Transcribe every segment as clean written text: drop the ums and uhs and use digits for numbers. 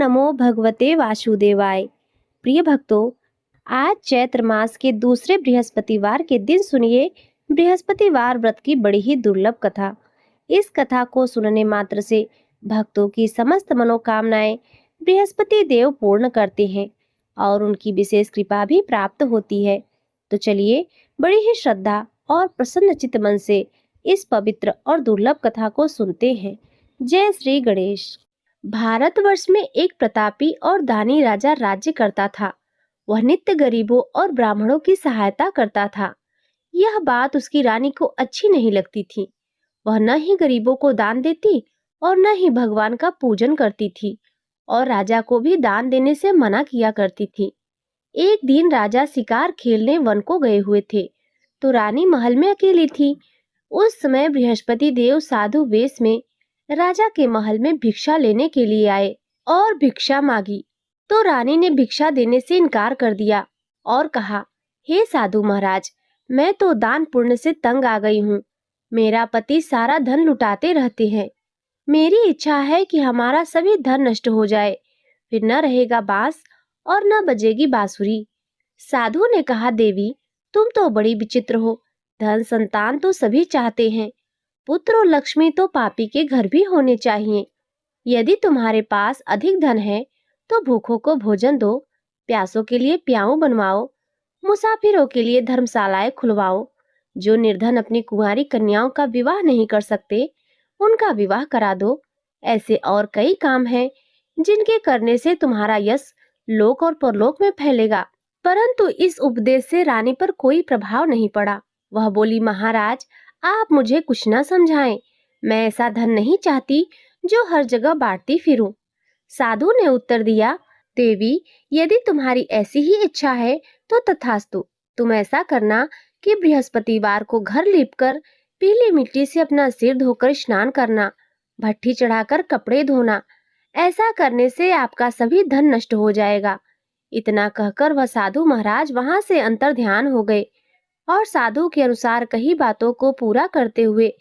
नमो भगवते वासुदेवाय। प्रिय भक्तों, आज चैत्र मास के दूसरे बृहस्पतिवार के दिन सुनिए बृहस्पतिवार व्रत की बड़ी ही दुर्लभ कथा। इस कथा को सुनने मात्र से भक्तों की समस्त मनोकामनाएं बृहस्पति देव पूर्ण करते हैं और उनकी विशेष कृपा भी प्राप्त होती है। तो चलिए बड़ी ही श्रद्धा और प्रसन्नचित्त मन से इस पवित्र और दुर्लभ कथा को सुनते हैं। जय श्री गणेश। भारतवर्ष में एक प्रतापी और दानी राजा राज्य करता था। वह नित्य गरीबों और ब्राह्मणों की सहायता करता था। यह बात उसकी रानी को अच्छी नहीं लगती थी। वह न ही गरीबों को दान देती और न ही भगवान का पूजन करती थी और राजा को भी दान देने से मना किया करती थी। एक दिन राजा शिकार खेलने वन को गए हुए थे, तो रानी महल में अकेली थी। उस समय बृहस्पति देव साधु वेश में राजा के महल में भिक्षा लेने के लिए आए और भिक्षा मांगी। तो रानी ने भिक्षा देने से इनकार कर दिया और कहा, हे साधु महाराज, मैं तो दान पुण्य से तंग आ गई हूँ। मेरा पति सारा धन लुटाते रहते हैं। मेरी इच्छा है कि हमारा सभी धन नष्ट हो जाए, फिर न रहेगा बांस और न बजेगी बांसुरी। साधु ने कहा, देवी तुम तो बड़ी विचित्र हो। धन संतान तो सभी चाहते हैं, पुत्र और लक्ष्मी तो पापी के घर भी होने चाहिए। यदि तुम्हारे पास अधिक धन है तो भूखों को भोजन दो, प्यासों के लिए प्याऊ बनवाओ, मुसाफिरों के लिए धर्मशालाएं खुलवाओ। जो निर्धन अपनी कुंवारी कन्याओं का विवाह नहीं कर सकते, उनका विवाह करा दो। ऐसे और कई काम हैं जिनके करने से तुम्हारा यश लोक और परलोक में फैलेगा। परंतु इस उपदेश से रानी पर कोई प्रभाव नहीं पड़ा। वह बोली, महाराज आप मुझे कुछ न समझाएं। मैं ऐसा धन नहीं चाहती जो हर जगह बांटती फिरूं। साधु ने उत्तर दिया, देवी यदि तुम्हारी ऐसी ही इच्छा है तो तथास्तु। तुम ऐसा करना कि बृहस्पतिवार को घर लीपकर पीली मिट्टी से अपना सिर धोकर स्नान करना, भट्ठी चढ़ाकर कपड़े धोना। ऐसा करने से आपका सभी धन नष्ट हो जाएगा। इतना कहकर वह साधु महाराज वहां से अंतर ध्यान हो गए और साधु के अनुसार कही बातों को पूरा करते हुए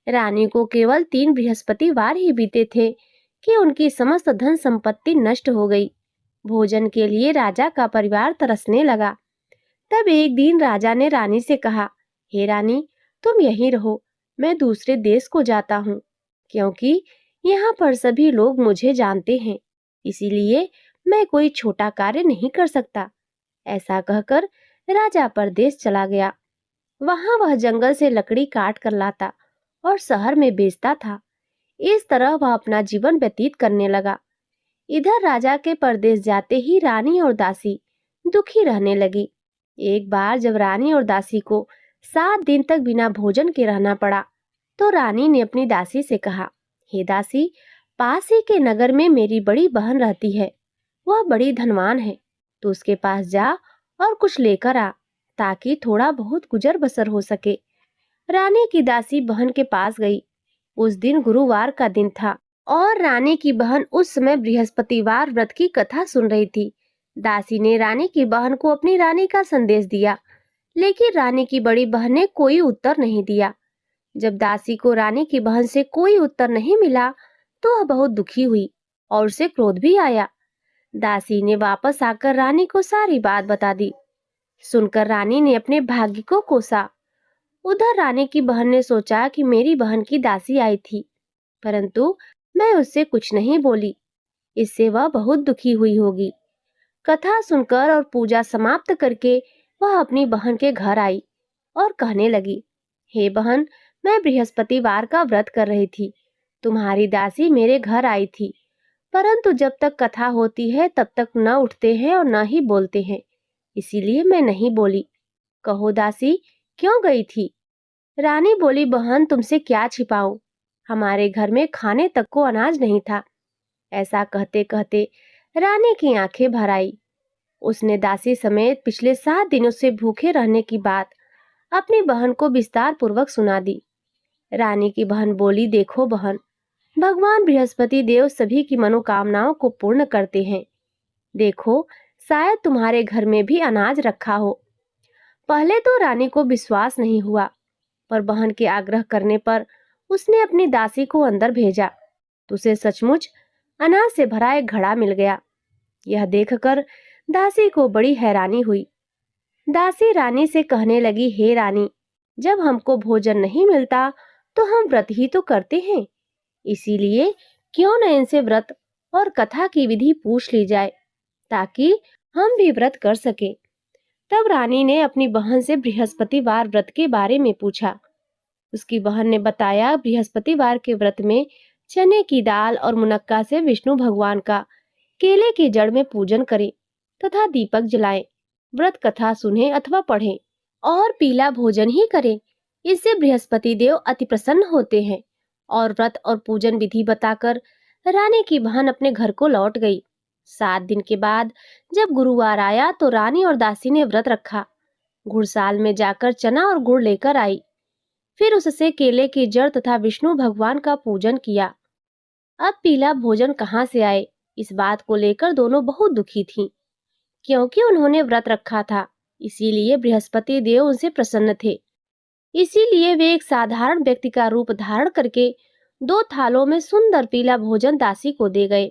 रानी को केवल 3 बृहस्पतिवार ही बीते थे कि उनकी समस्त धन संपत्ति नष्ट हो गई। भोजन के लिए राजा का परिवार तरसने लगा। तब एक दिन राजा ने रानी से कहा, हे रानी तुम यहीं रहो, मैं दूसरे देश को जाता हूँ, क्योंकि यहाँ पर सभी लोग मुझे जानते हैं, इसीलिए मैं कोई छोटा कार्य नहीं कर सकता। ऐसा कहकर राजा परदेश चला गया। वहां वह जंगल से लकड़ी काट कर लाता और शहर में बेचता था। इस तरह वह अपना जीवन व्यतीत करने लगा। इधर राजा के परदेश जाते ही रानी और दासी दुखी रहने लगी। एक बार जब रानी और दासी को 7 दिन तक बिना भोजन के रहना पड़ा, तो रानी ने अपनी दासी से कहा, हे दासी, पास ही के नगर में मेरी बड़ी बहन रहती है। वह बड़ी धनवान है, तो उसके पास जा और कुछ लेकर आ, ताकि थोड़ा बहुत गुजर बसर हो सके। रानी की दासी बहन के पास गई। उस दिन गुरुवार का दिन था और रानी की बहन उस समय बृहस्पतिवार व्रत की कथा सुन रही थी। दासी ने रानी की बहन को अपनी रानी का संदेश दिया, लेकिन रानी की बड़ी बहन ने कोई उत्तर नहीं दिया। जब दासी को रानी की बहन से कोई उत्तर नहीं मिला, तो वह बहुत दुखी हुई और उसे क्रोध भी आया। दासी ने वापस आकर रानी को सारी बात बता दी। सुनकर रानी ने अपने भाग्य को कोसा। उधर रानी की बहन ने सोचा कि मेरी बहन की दासी आई थी, परंतु मैं उससे कुछ नहीं बोली, इससे वह बहुत दुखी हुई होगी। कथा सुनकर और पूजा समाप्त करके वह अपनी बहन के घर आई और कहने लगी, हे बहन, मैं बृहस्पतिवार का व्रत कर रही थी। तुम्हारी दासी मेरे घर आई थी, परंतु जब तक कथा होती है तब तक न उठते हैं और न ही बोलते हैं, इसीलिए मैं नहीं बोली। कहो दासी, क्यों गई थी? रानी बोली, बहन तुमसे क्या छिपाऊं, हमारे घर में खाने तक को अनाज नहीं था। ऐसा कहते कहते रानी की आंखें भर आई। उसने दासी समेत पिछले 7 दिनों से भूखे रहने की बात अपनी बहन को विस्तार पूर्वक सुना दी। रानी की बहन बोली, देखो बहन, भगवान बृहस्पति देव सभी की मनोकामनाओं को पूर्ण करते हैं। देखो, शायद तुम्हारे घर में भी अनाज रखा हो। पहले तो रानी को विश्वास नहीं हुआ, पर बहन के आग्रह करने पर उसने अपनी दासी को अंदर भेजा। तो उसे सचमुच अनाज से भरा एक घड़ा मिल गया। यह देखकर दासी को बड़ी हैरानी हुई। दासी रानी से कहने लगी, हे रानी, जब हमको भोजन नहीं मिलता तो हम व्रत ही तो करते हैं, इसीलिए क्यों न इनसे व्रत और कथा की विधि पूछ ली जाए ताकि हम भी व्रत कर सके। तब रानी ने अपनी बहन से बृहस्पतिवार व्रत के बारे में पूछा। उसकी बहन ने बताया, बृहस्पतिवार के व्रत में चने की दाल और मुनक्का से विष्णु भगवान का केले की जड़ में पूजन करें तथा दीपक जलाएं, व्रत कथा सुने अथवा पढ़ें और पीला भोजन ही करें। इससे बृहस्पति देव अति प्रसन्न होते हैं। और व्रत और पूजन विधि बताकर रानी की बहन अपने घर को लौट गई। 7 दिन के बाद जब गुरुवार आया तो रानी और दासी ने व्रत रखा। घुड़साल में जाकर चना और गुड़ लेकर आई। फिर उससे केले की जड़ तथा विष्णु भगवान का पूजन किया। अब पीला भोजन कहाँ से आए, इस बात को लेकर दोनों बहुत दुखी थीं, क्योंकि उन्होंने व्रत रखा था, इसीलिए बृहस्पति देव उनसे प्रसन्न थे। इसीलिए वे एक साधारण व्यक्ति का रूप धारण करके 2 थालों में सुंदर पीला भोजन दासी को दे गए।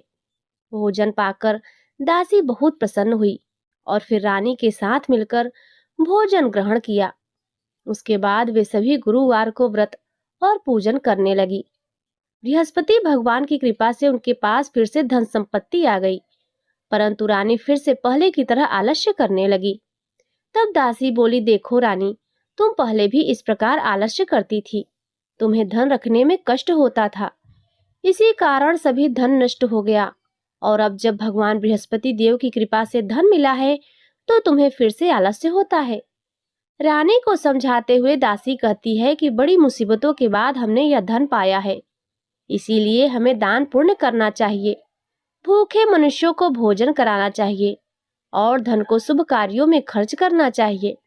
भोजन पाकर दासी बहुत प्रसन्न हुई और फिर रानी के साथ मिलकर भोजन ग्रहण किया। उसके बाद वे सभी गुरुवार को व्रत और पूजन करने लगी। बृहस्पति भगवान की कृपा से उनके पास फिर से धन संपत्ति आ गई, परंतु रानी फिर से पहले की तरह आलस्य करने लगी। तब दासी बोली, देखो रानी, तुम पहले भी इस प्रकार आलस्य करती थी, तुम्हें धन रखने में कष्ट होता था, इसी कारण सभी धन नष्ट हो गया, और अब जब भगवान बृहस्पति देव की कृपा से धन मिला है तो तुम्हें फिर से आलस्य होता है। रानी को समझाते हुए दासी कहती है कि बड़ी मुसीबतों के बाद हमने यह धन पाया है, इसीलिए हमें दान पुण्य करना चाहिए, भूखे मनुष्यों को भोजन कराना चाहिए और धन को शुभ कार्यों में खर्च करना चाहिए,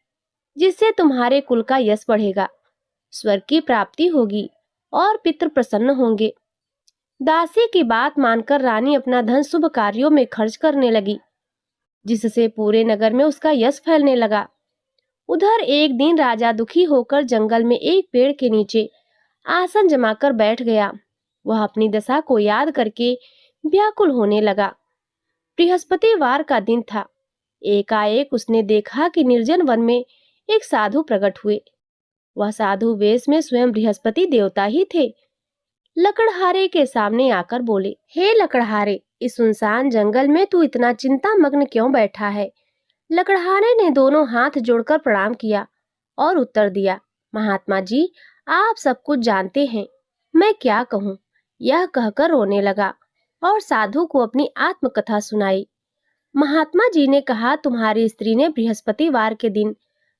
जिससे तुम्हारे कुल का यश बढ़ेगा, स्वर्ग की प्राप्ति होगी और पितृ प्रसन्न होंगे। दासी की बात मानकर रानी अपना धन शुभ कार्यों में खर्च करने लगी, जिससे पूरे नगर में उसका यश फैलने लगा। उधर एक दिन राजा दुखी होकर जंगल में एक पेड़ के नीचे आसन जमाकर बैठ गया। वह अपनी दशा को याद करके व्याकुल होने लगा। बृहस्पतिवार का दिन था। एकाएक उसने देखा कि निर्जन वन में एक साधु प्रकट हुए। वह साधु वेश में स्वयं बृहस्पति देवता ही थे। लकड़हारे के सामने आकर बोले, हे लकड़हारे, इस सुनसान जंगल में तू इतना चिंता मग्न क्यों बैठा है? लकड़हारे ने दोनों हाथ जोड़कर प्रणाम किया और उत्तर दिया, महात्मा जी, आप सब कुछ जानते हैं, मैं क्या कहूँ। यह कहकर रोने लगा और साधु को अपनी आत्मकथा सुनाई। महात्मा जी ने कहा, तुम्हारी स्त्री ने बृहस्पतिवार के दिन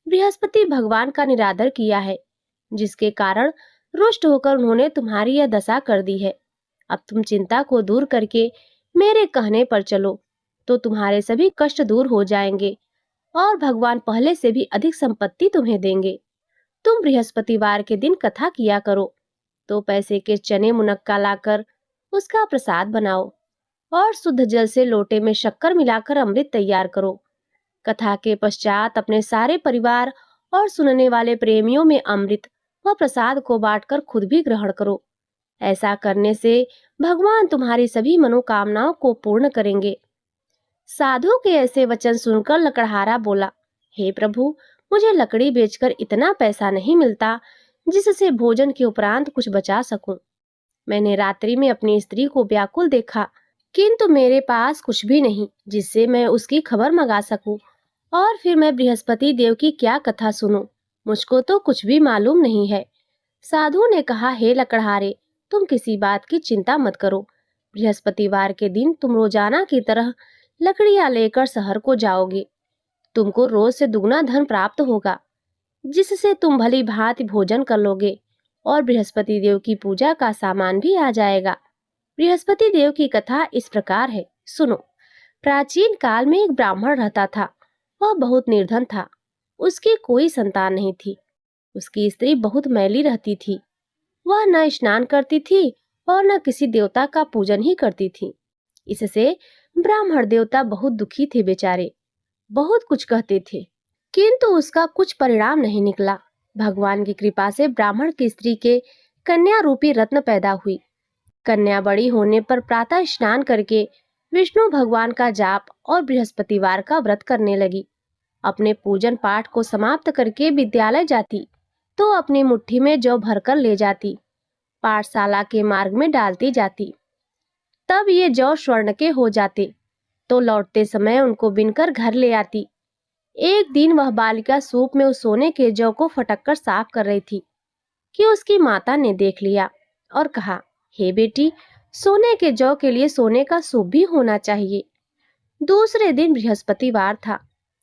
बृहस्पति भगवान का निरादर किया है, जिसके कारण रुष्ट होकर उन्होंने तुम्हारी यह दशा कर दी है। अब तुम चिंता को दूर करके मेरे कहने पर चलो तो तुम्हारे सभी कष्ट दूर हो जाएंगे और भगवान पहले से भी अधिक संपत्ति तुम्हें देंगे। तुम बृहस्पतिवार के दिन कथा किया करो, तो पैसे के चने मुनक्का लाकर उसका प्रसाद बनाओ और शुद्ध जल से लोटे में शक्कर मिलाकर अमृत तैयार करो। कथा के पश्चात अपने सारे परिवार और सुनने वाले प्रेमियों में अमृत व प्रसाद को बांटकर खुद भी ग्रहण करो। ऐसा करने से भगवान तुम्हारी सभी मनोकामनाओं को पूर्ण करेंगे। साधु के ऐसे वचन सुनकर लकड़हारा बोला, हे प्रभु, मुझे लकड़ी बेचकर इतना पैसा नहीं मिलता जिससे भोजन के उपरांत कुछ बचा सकूं। मैंने रात्रि में अपनी स्त्री को व्याकुल देखा, किंतु मेरे पास कुछ भी नहीं जिससे मैं उसकी खबर मंगा सकूं, और फिर मैं बृहस्पति देव की क्या कथा सुनूं? मुझको तो कुछ भी मालूम नहीं है। साधु ने कहा, हे लकड़हारे, तुम किसी बात की चिंता मत करो। बृहस्पतिवार के दिन तुम रोजाना की तरह लकड़ियां लेकर शहर को जाओगे। तुमको रोज से दुगना धन प्राप्त होगा, जिससे तुम भली भांति भोजन कर लोगे और बृहस्पति देव की पूजा का सामान भी आ जाएगा। बृहस्पति देव की कथा इस प्रकार है, सुनो। प्राचीन काल में एक ब्राह्मण रहता था। वह बहुत निर्धन था। उसकी कोई संतान नहीं थी। उसकी स्त्री बहुत मैली रहती थी। वह न स्नान करती थी और न किसी देवता का पूजन ही करती थी। इससे ब्राह्मण देवता बहुत दुखी थे बेचारे। बहुत कुछ कहते थे, किंतु उसका कुछ परिणाम नहीं निकला। भगवान की कृपा से ब्राह्मण की स्त्री के कन्या रूपी रत्न पैदा हुई। कन्या बड़ी होने पर प्रातः स्नान करके विष्णु भगवान का जाप और बृहस्पतिवार का व्रत करने लगी। अपने पूजन पाठ को समाप्त करके विद्यालय जाती तो अपनी मुट्ठी में जौ भरकर ले जाती, पाठशाला के मार्ग में डालती जाती। तब ये जौ स्वर्ण के हो जाते तो लौटते समय उनको बिनकर घर ले आती। एक दिन वह बालिका सूप में उस सोने के जौ को फटककर साफ कर रही थी कि उसकी माता ने देख लिया और कहा, हे बेटी, सोने के जौ के लिए सोने का सूप भी होना चाहिए। दूसरे दिन बृहस्पतिवार था।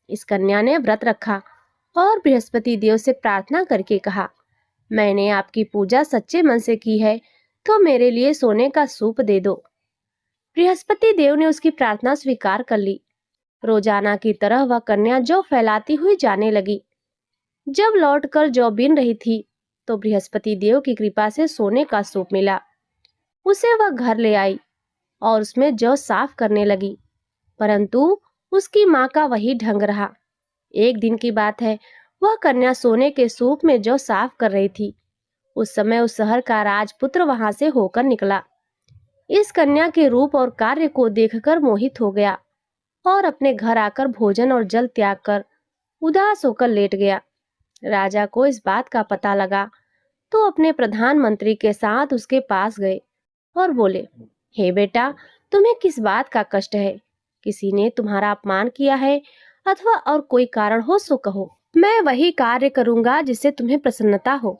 इस कन्या ने व्रत रखा और बृहस्पति देव से प्रार्थना करके कहा, मैंने आपकी पूजा सच्चे मन से की है तो मेरे लिए सोने का सूप दे दो। बृहस्पति देव ने उसकी प्रार्थना स्वीकार कर ली। रोजाना की तरह वह कन्या जौ फैलाती हुई जाने लगी। जब लौटकर जौ बीन रही थी तो बृहस्पति देव की कृपा से सोने का सूप मिला। उसे वह घर ले आई और उसमें जौ साफ करने लगी, परंतु उसकी माँ का वही ढंग रहा। एक दिन की बात है, वह कन्या सोने के सूप में जौ साफ कर रही थी। उस समय उस शहर का राजपुत्र वहां से होकर निकला। इस कन्या के रूप और कार्य को देखकर मोहित हो गया और अपने घर आकर भोजन और जल त्याग कर उदास होकर लेट गया। राजा को इस बात का पता लगा तो अपने प्रधानमंत्री के साथ उसके पास गए और बोले, हे बेटा, तुम्हें किस बात का कष्ट है? किसी ने तुम्हारा अपमान किया है अथवा और कोई कारण हो सो कहो, मैं वही कार्य करूंगा जिससे तुम्हें प्रसन्नता हो।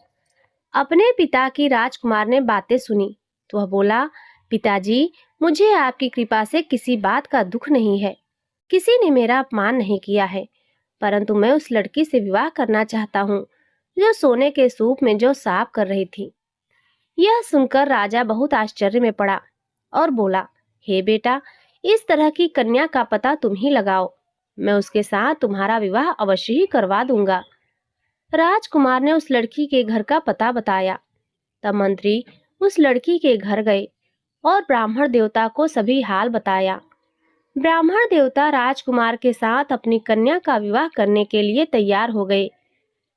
अपने पिता की राजकुमार ने बातें सुनी तो वह बोला, पिताजी, मुझे आपकी कृपा से किसी बात का दुख नहीं है। किसी ने मेरा अपमान नहीं किया है, परंतु मैं उस लड़की से विवाह करना चाहता हूँ जो सोने के सूप में जो साफ कर रही थी। यह सुनकर राजा बहुत आश्चर्य में पड़ा और बोला, हे बेटा, इस तरह की कन्या का पता तुम ही लगाओ, मैं उसके साथ तुम्हारा विवाह अवश्य ही करवा दूंगा। राजकुमार ने उस लड़की के घर का पता बताया। तब मंत्री उस लड़की के घर गए और ब्राह्मण देवता को सभी हाल बताया। ब्राह्मण देवता राजकुमार के साथ अपनी कन्या का विवाह करने के लिए तैयार हो गए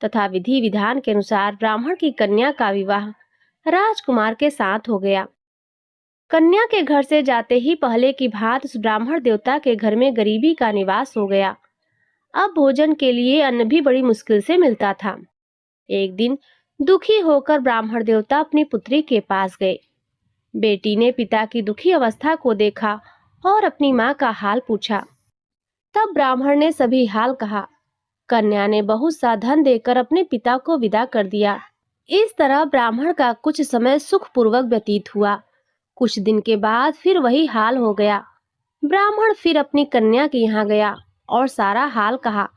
तथा विधि विधान के अनुसार ब्राह्मण की कन्या का विवाह राजकुमार के साथ हो गया। कन्या के घर से जाते ही पहले की भांति उस ब्राह्मण देवता के घर में गरीबी का निवास हो गया। अब भोजन के लिए अन्न भी बड़ी मुश्किल से मिलता था। एक दिन दुखी होकर ब्राह्मण देवता अपनी पुत्री के पास गए। बेटी ने पिता की दुखी अवस्था को देखा और अपनी माँ का हाल पूछा। तब ब्राह्मण ने सभी हाल कहा। कन्या ने बहुत सा धन देकर अपने पिता को विदा कर दिया। इस तरह ब्राह्मण का कुछ समय सुखपूर्वक व्यतीत हुआ। कुछ दिन के बाद फिर वही हाल हो गया। ब्राह्मण फिर अपनी कन्या के यहाँ गया और सारा हाल कहा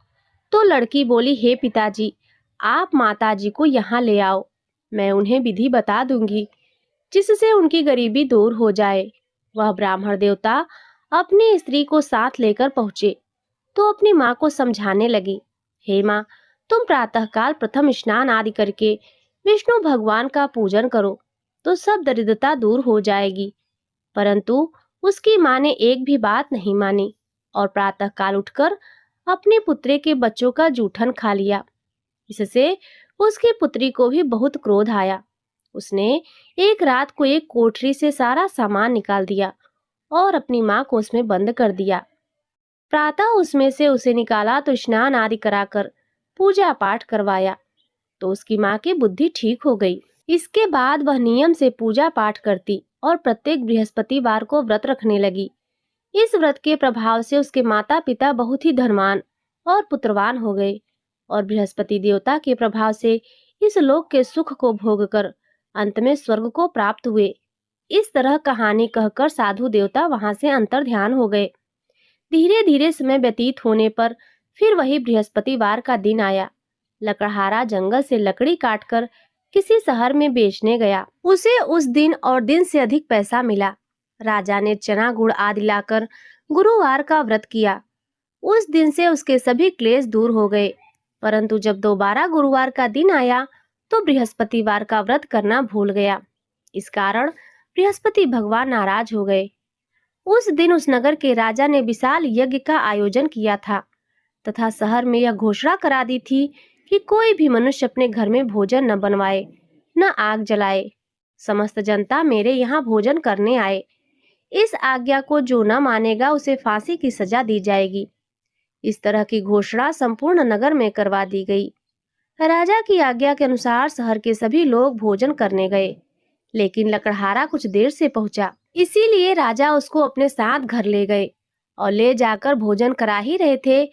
तो लड़की बोली, हे पिताजी, आप माताजी को यहाँ ले आओ, मैं उन्हें विधि बता दूंगी जिससे उनकी गरीबी दूर हो जाए। वह ब्राह्मण देवता अपनी स्त्री को साथ लेकर पहुंचे तो अपनी माँ को समझाने लगी, हे माँ, तुम प्रातःकाल प्रथम स्नान आदि करके विष्णु भगवान का पूजन करो तो सब दरिद्रता दूर हो जाएगी। परंतु उसकी माँ ने एक भी बात नहीं मानी और प्रातःकाल उठकर अपनी पुत्री के बच्चों का जूठन खा लिया। इससे उसकी पुत्री को भी बहुत क्रोध आया। उसने एक रात को एक कोठरी से सारा सामान निकाल दिया और अपनी माँ को उसमें बंद कर दिया। प्रातः उसमें से उसे निकाला तो स्नान आदि कराकर पूजा पाठ करवाया तो उसकी माँ की बुद्धि ठीक हो गई। इसके बाद वह नियम से पूजा पाठ करती और प्रत्येक बृहस्पतिवार को व्रत रखने लगी। इस व्रत के प्रभाव से उसके माता पिता बहुत ही धनवान और पुत्रवान हो गए और बृहस्पति देवता के प्रभाव से इस लोक के सुख को भोगकर अंत में स्वर्ग को प्राप्त हुए। इस तरह कहानी कहकर साधु देवता वहां से अंतर ध्यान हो गए। धीरे धीरे समय व्यतीत होने पर फिर वही बृहस्पतिवार का दिन आया। लकड़हारा जंगल से लकड़ी काटकर किसी शहर में बेचने गया। उसे उस दिन और दिन से अधिक पैसा मिला। राजा ने चना गुड़ आदि लाकर गुरुवार का व्रत किया। उस दिन से उसके सभी क्लेश दूर हो गए। परंतु जब दोबारा गुरुवार का दिन आया तो बृहस्पतिवार का व्रत करना भूल गया। इस कारण बृहस्पति भगवान नाराज हो गए। उस दिन उस नगर के राजा ने विशाल यज्ञ का आयोजन किया था तथा शहर में यह घोषणा करा दी थी कि कोई भी मनुष्य अपने घर में भोजन न बनवाए, न आग जलाए। समस्त जनता मेरे यहाँ भोजन करने आए। इस आज्ञा को जो न मानेगा उसे फांसी की सजा दी जाएगी। इस तरह की घोषणा संपूर्ण नगर में करवा दी गई। राजा की आज्ञा के अनुसार शहर के सभी लोग भोजन करने गए, लेकिन लकड़हारा कुछ देर से पहुंचा। इसीलिए राजा उसको अपने साथ घर ले गए और ले जाकर भोजन करा ही रहे थे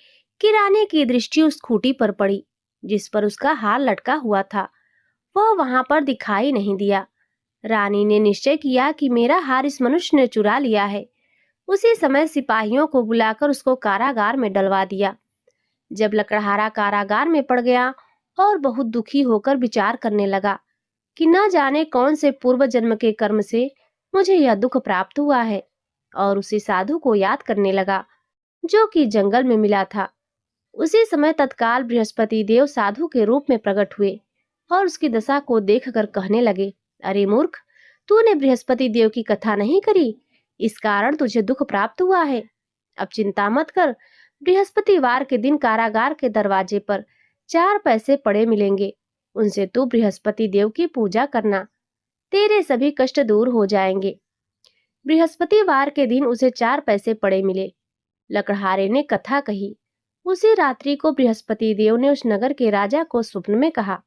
कि रानी की दृष्टि उस खूंटी पर पड़ी जिस पर उसका हार लटका हुआ था। वह वहां पर दिखाई नहीं दिया। रानी ने निश्चय किया कि मेरा हार इस मनुष्य ने चुरा लिया है। उसी समय सिपाहियों को बुलाकर उसको कारागार में डलवा दिया। जब लकड़हारा कारागार में पड़ गया और बहुत दुखी होकर विचार करने लगा कि न जाने कौन से पूर्व जन्म के कर्म से मुझे यह दुख प्राप्त हुआ है, और उसी साधु को याद करने लगा जो कि जंगल में मिला था। उसी समय तत्काल बृहस्पति देव साधु के रूप में प्रकट हुए और उसकी दशा को देखकर कहने लगे, अरे मूर्ख, तूने बृहस्पति देव की कथा नहीं करी, इस कारण तुझे दुख प्राप्त हुआ है। अब चिंता मत कर, बृहस्पतिवार के दिन कारागार के दरवाजे पर 4 पैसे पड़े मिलेंगे, उनसे तू बृहस्पति देव की पूजा करना, तेरे सभी कष्ट दूर हो जाएंगे। बृहस्पतिवार के दिन उसे 4 पैसे पड़े मिले। लकड़हारे ने कथा कही। उसी रात्रि को बृहस्पति देव ने उस नगर के राजा को स्वप्न में कहा,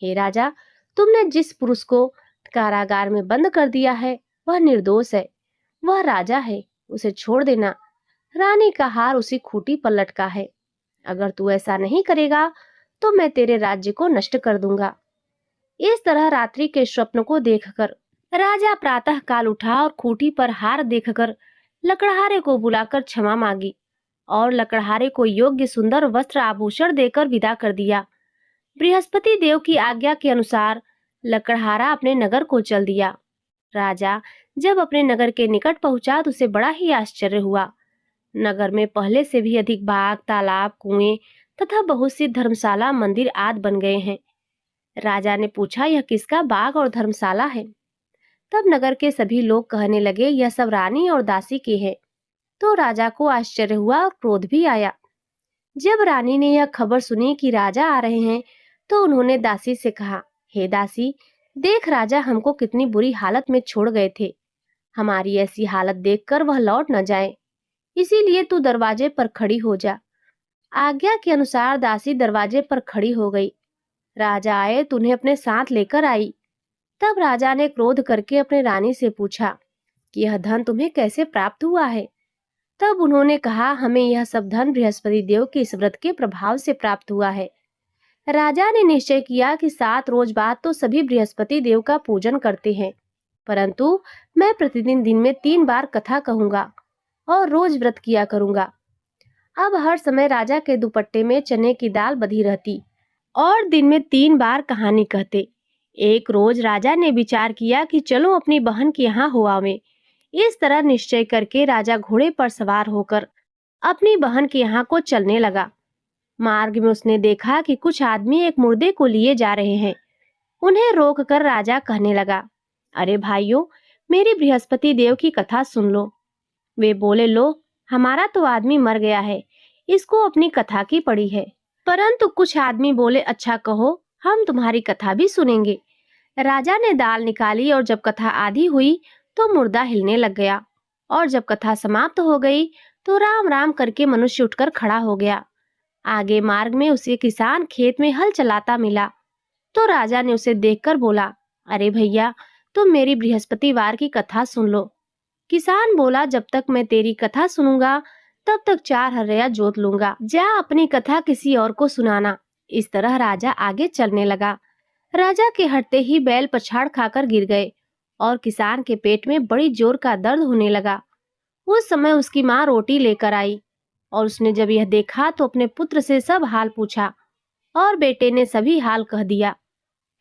हे राजा, तुमने जिस पुरुष को कारागार में बंद कर दिया है वह निर्दोष है, वह राजा है, उसे छोड़ देना। रानी का हार उसी खूंटी पर लटका है। अगर तू ऐसा नहीं करेगा तो मैं तेरे राज्य को नष्ट कर दूंगा। इस तरह रात्रि के स्वप्न को देखकर राजा प्रातः काल उठा और खूंटी पर हार देखकर लकड़हारे को बुलाकर क्षमा मांगी और लकड़हारे को योग्य सुंदर वस्त्र आभूषण देकर विदा कर दिया। बृहस्पति देव की आज्ञा के अनुसार लकड़हारा अपने नगर को चल दिया। राजा जब अपने नगर के निकट पहुंचा तो उसे बड़ा ही आश्चर्य हुआ। नगर में पहले से भी अधिक बाग, तालाब, कुएं तथा बहुत सी धर्मशाला, मंदिर आदि बन गए हैं। राजा ने पूछा, यह किसका बाग और धर्मशाला है? तब नगर के सभी लोग कहने लगे, यह सब रानी और दासी के हैं। तो राजा को आश्चर्य हुआ और क्रोध भी आया। जब रानी ने यह खबर सुनी कि राजा आ रहे हैं तो उन्होंने दासी से कहा, हे दासी, देख राजा हमको कितनी बुरी हालत में छोड़ गए थे। हमारी ऐसी हालत देखकर वह लौट न जाए, इसीलिए तू दरवाजे पर खड़ी हो जा। आज्ञा के अनुसार दासी दरवाजे पर खड़ी हो गई। राजा आए तो उन्हें अपने साथ लेकर आई। तब राजा ने क्रोध करके अपने रानी से पूछा कि यह धन तुम्हें कैसे प्राप्त हुआ है? तब उन्होंने कहा, हमें यह सब धन बृहस्पति देव के इस व्रत के प्रभाव से प्राप्त हुआ है। राजा ने निश्चय किया कि 7 रोज बाद तो सभी बृहस्पति देव का पूजन करते हैं, परंतु मैं प्रतिदिन दिन में 3 बार कथा कहूंगा और रोज व्रत किया करूंगा। अब हर समय राजा के दुपट्टे में चने की दाल बधी रहती और दिन में 3 बार कहानी कहते। एक रोज राजा ने विचार किया कि चलो अपनी बहन के यहाँ हो आवे। इस तरह निश्चय करके राजा घोड़े पर सवार होकर अपनी बहन के यहाँ को चलने लगा। मार्ग में उसने देखा कि कुछ आदमी एक मुर्दे को लिए जा रहे हैं। उन्हें रोककर राजा कहने लगा, अरे भाइयों, मेरी बृहस्पति देव की कथा सुन लो। वे बोले, लो, हमारा तो आदमी मर गया है, इसको अपनी कथा की पड़ी है। परंतु कुछ आदमी बोले, अच्छा कहो, हम तुम्हारी कथा भी सुनेंगे। राजा ने दाल निकाली और जब कथा आधी हुई तो मुर्दा हिलने लग गया, और जब कथा समाप्त हो गई तो राम राम करके मनुष्य उठकर खड़ा हो गया। आगे मार्ग में उसे किसान खेत में हल चलाता मिला तो राजा ने उसे देखकर बोला, अरे भैया, तुम मेरी बृहस्पतिवार की कथा सुन लो। किसान बोला, जब तक मैं तेरी कथा सुनूंगा तब तक 4 हर्रया जोत लूंगा, जा अपनी कथा किसी और को सुनाना। इस तरह राजा आगे चलने लगा। राजा के हटते ही बैल पछाड़ खाकर गिर गए और किसान के पेट में बड़ी जोर का दर्द होने लगा। उस समय उसकी माँ रोटी लेकर आई और उसने जब यह देखा तो अपने पुत्र से सब हाल पूछा और बेटे ने सभी हाल कह दिया।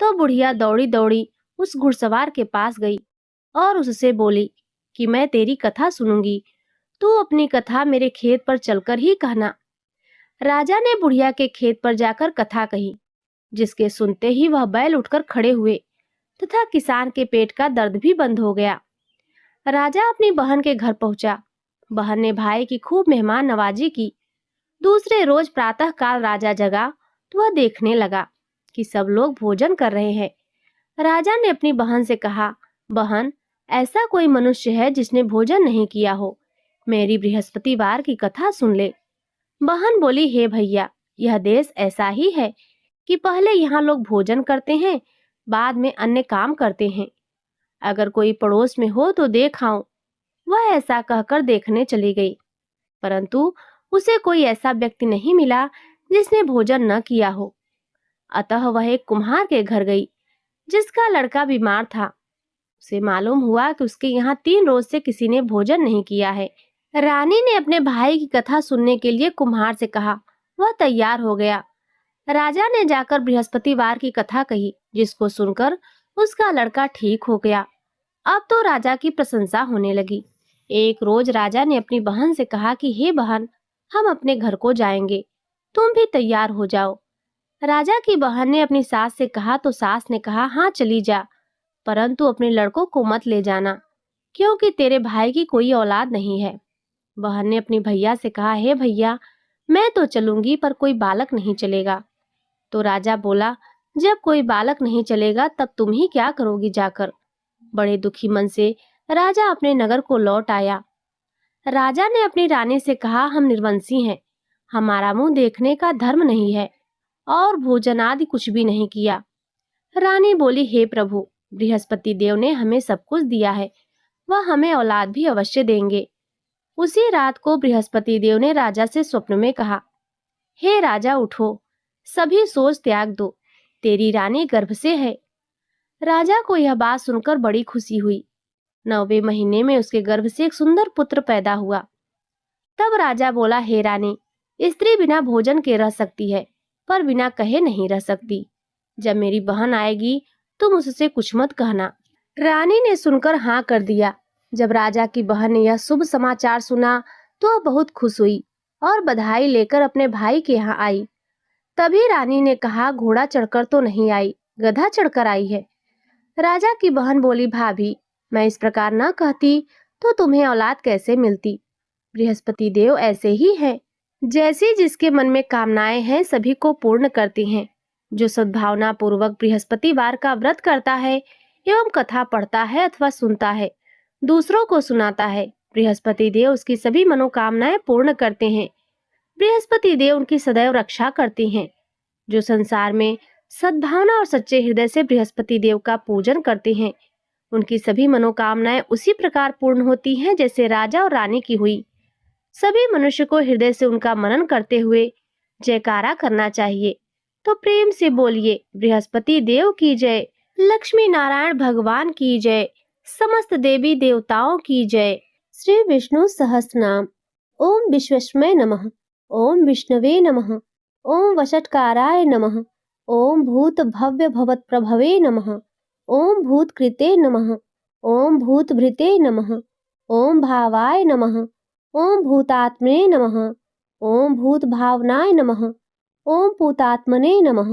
तो बुढ़िया दौड़ी दौड़ी उस घुड़सवार के पास गई और उससे बोली कि मैं तेरी कथा सुनूंगी, तू अपनी कथा मेरे खेत पर चलकर ही कहना। राजा ने बुढ़िया के खेत पर जाकर कथा कही, जिसके सुनते ही वह बैल उठकर खड़े हुए तथा किसान के पेट का दर्द भी बंद हो गया। राजा अपनी बहन के घर पहुंचा। बहन ने भाई की खूब मेहमान नवाजी की। दूसरे रोज प्रातः काल राजा जगा तो वह देखने लगा कि सब लोग भोजन कर रहे हैं। राजा ने अपनी बहन से कहा, बहन, ऐसा कोई मनुष्य है जिसने भोजन नहीं किया हो, मेरी बृहस्पतिवार की कथा सुन ले। बहन बोली, हे भैया, यह देश ऐसा ही है कि पहले यहाँ लोग भोजन करते हैं, बाद में अन्य काम करते हैं। अगर कोई पड़ोस में हो तो देख आओ। वह ऐसा कहकर देखने चली गई, परंतु उसे कोई ऐसा व्यक्ति नहीं मिला जिसने भोजन न किया हो। अतः वह एक कुम्हार के घर गई, जिसका लड़का बीमार था। उसे मालूम हुआ कि उसके यहाँ 3 रोज से किसी ने भोजन नहीं किया है। रानी ने अपने भाई की कथा सुनने के लिए कुम्हार से कहा। वह तैयार हो गया। राजा ने जाकर बृहस्पतिवार की कथा कही, जिसको सुनकर उसका लड़का ठीक हो गया। अब तो राजा की प्रशंसा होने लगी। एक रोज राजा ने अपनी बहन से कहा कि हे बहन, हम अपने घर को जाएंगे, तुम भी तैयार हो जाओ। राजा की बहन ने अपनी सास से कहा तो सास ने कहा, हाँ चली जा, परंतु अपने लड़कों को मत ले जाना, क्योंकि तेरे भाई की कोई औलाद नहीं है। बहन ने अपनी भैया से कहा, हे भैया, मैं तो चलूंगी पर कोई बालक नहीं चलेगा। तो राजा बोला, जब कोई बालक नहीं चलेगा तब तुम ही क्या करोगी जाकर। बड़े दुखी मन से राजा अपने नगर को लौट आया। राजा ने अपनी रानी से कहा, हम निर्वंशी हैं, हमारा मुंह देखने का धर्म नहीं है और भोजन आदि कुछ भी नहीं किया। रानी बोली, हे प्रभु, बृहस्पति देव ने हमें सब कुछ दिया है, वह हमें औलाद भी अवश्य देंगे। उसी रात को बृहस्पति देव ने राजा से स्वप्न में कहा, हे राजा, उठो, सभी सोच त्याग दो, तेरी रानी गर्भ से है। राजा को यह बात सुनकर बड़ी खुशी हुई। 9वें महीने में उसके गर्भ से एक सुंदर पुत्र पैदा हुआ। तब राजा बोला, हे रानी, स्त्री बिना भोजन के रह सकती है, पर बिना कहे नहीं रह सकती। जब मेरी बहन आएगी तुम उससे कुछ मत कहना। रानी ने सुनकर हाँ कर दिया। जब राजा की बहन ने यह शुभ समाचार सुना तो वह बहुत खुश हुई और बधाई लेकर अपने भाई के यहाँ आई। तभी रानी ने कहा, घोड़ा चढ़कर तो नहीं आई, गधा चढ़कर आई है। राजा की बहन बोली, भाभी, मैं इस प्रकार न कहती तो तुम्हें औलाद कैसे मिलती। बृहस्पति देव ऐसे ही हैं, जैसी जिसके मन में कामनाएं हैं सभी को पूर्ण करती हैं। जो सद्भावना पूर्वक बृहस्पतिवार का व्रत करता है एवं कथा पढ़ता है अथवा सुनता है, दूसरों को सुनाता है, बृहस्पति देव उसकी सभी मनोकामनाएं पूर्ण करते हैं। बृहस्पति देव उनकी सदैव रक्षा करती हैं। जो संसार में सद्भावना और सच्चे हृदय से बृहस्पति देव का पूजन करते हैं, उनकी सभी मनोकामनाएं उसी प्रकार पूर्ण होती हैं जैसे राजा और रानी की हुई। सभी मनुष्य को हृदय से उनका मनन करते हुए जयकारा करना चाहिए। तो प्रेम से बोलिए, बृहस्पति देव की जय, लक्ष्मी नारायण भगवान की जय, समस्त देवी देवताओं की जय। श्री विष्णु सहस्रनाम। ओम विश्वस्मय नमः, ओम विष्णवे नमः, ओम वषट्काराय नमः, ओम भूत भव्य भवत प्रभवे नमः, ओम भूतकृते नमः, ओम भूतभृते नमः, ओम भावाय नमः, ओम भूतात्मने नमः, ओम भूत भावनाय नमः, ओम पूतात्मने नमः,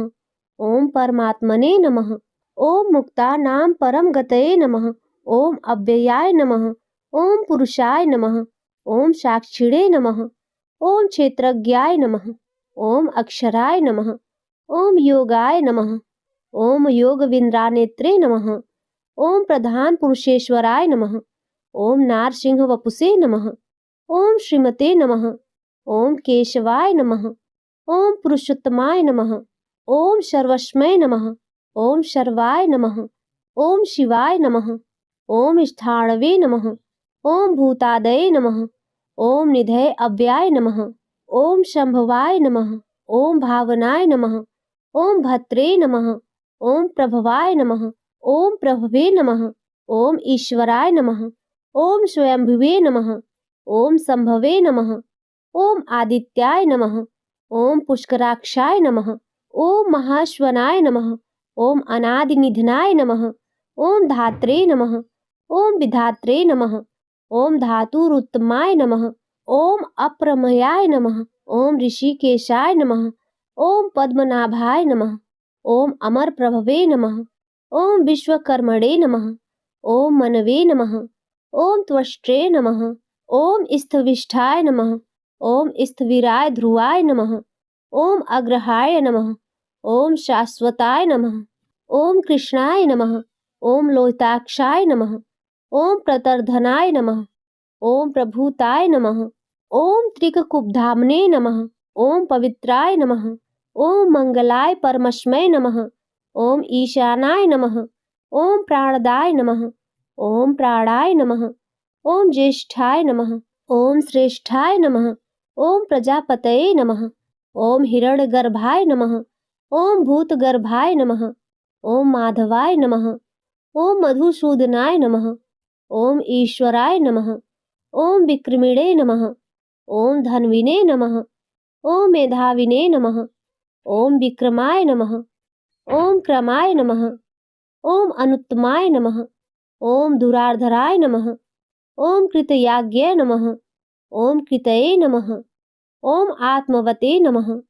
ओम परमात्मने नमः, ओम मुक्तानां परम गतये नमः, ओम अव्ययाय नमः, ओम पुरुषाय नमः, ओम साक्षिणे नमः, ओम क्षेत्रज्ञाय नमः, ओम अक्षराय नमः, ओम योगाय नमः, ओम योग विंद्रानेत्रे नमः, ओम प्रधान पुरुषेश्वराय नमः, ओम नारसिंह वपुषे नमः, ओम श्रीमते नमः, ओम केशवाय नमः, ओम पुरुषोत्तमाय नमः, ओम सर्वस्मय नमः, ओम सर्वाय नमः, ओम शिवाय नमः, ओम स्थाणवे नमः, ओम भूतादये नमः, ओम निधये अव्याय नमः, ओम शंभवाय नमः, ओम भावनाय नमः, ओम भद्रे नमः, ओम प्रभवाय नमः, ओम प्रभवे नमः, ओम ईश्वराय नमः, ओम स्वयंभुवे नमः, ओम संभवे नमः, ओम आदित्याय नमः, ओम पुष्कराक्षाय नमः, ओम महाश्वनाय नमः, ओम अनादिनिधनाय नमः, ओम धात्रे नमः, ओम विधात्रे नमः, ओम धातुरुत्तमाय नमः, ओम अप्रमयाय नमः, ओम ऋषिकेशाय नमः, ओम पद्मनाभाय नमः, ओम अमर प्रभवे नमः, ओम विश्वकर्मणे नमः, ओम मनवे नमः, ओम त्वष्ट्रे नमः, ओम स्थविष्ठाय नमः, ओम स्थविराय ध्रुवाय नमः, ओम अग्रहाय नमः, ओम शाश्वताय नमः, ओम कृष्णाय नमः। ओम लोहिताक्षाय नमः। ओम प्रतर्धनाय नमः। ओम प्रभूताय नमः। ओम त्रिककुब्धाम्ने नमः। ओम पवित्राय नमः। ओम मंगलाय परमस्मै नमः। ओम ईशानाय नमः। ओम प्राणदाय नमः। ओम प्राणाय नमः। ओम ज्येष्ठाय नमः। ओम श्रेष्ठाय नमः। ओम प्रजापतये नमः। ओम हिरण्यगर्भाय नमः। ओम भूतगर्भाय नमः। ओम माधवाय नमः। ओम मधुसूदनाय नमः। ओम ईश्वराय नमः। ओम विक्रमिणे नमः। ओम धन्विने नमः। ओम मेधाविने नमः। ओम विक्रमाय नमः। ओम क्रमाय नमः। ओम अनुत्तमाय नमः। ओम दुरार्धराय नमः। ओम कृतयाज्ञे नमः। ओम कृतये नमः। ओम आत्मवते नमः।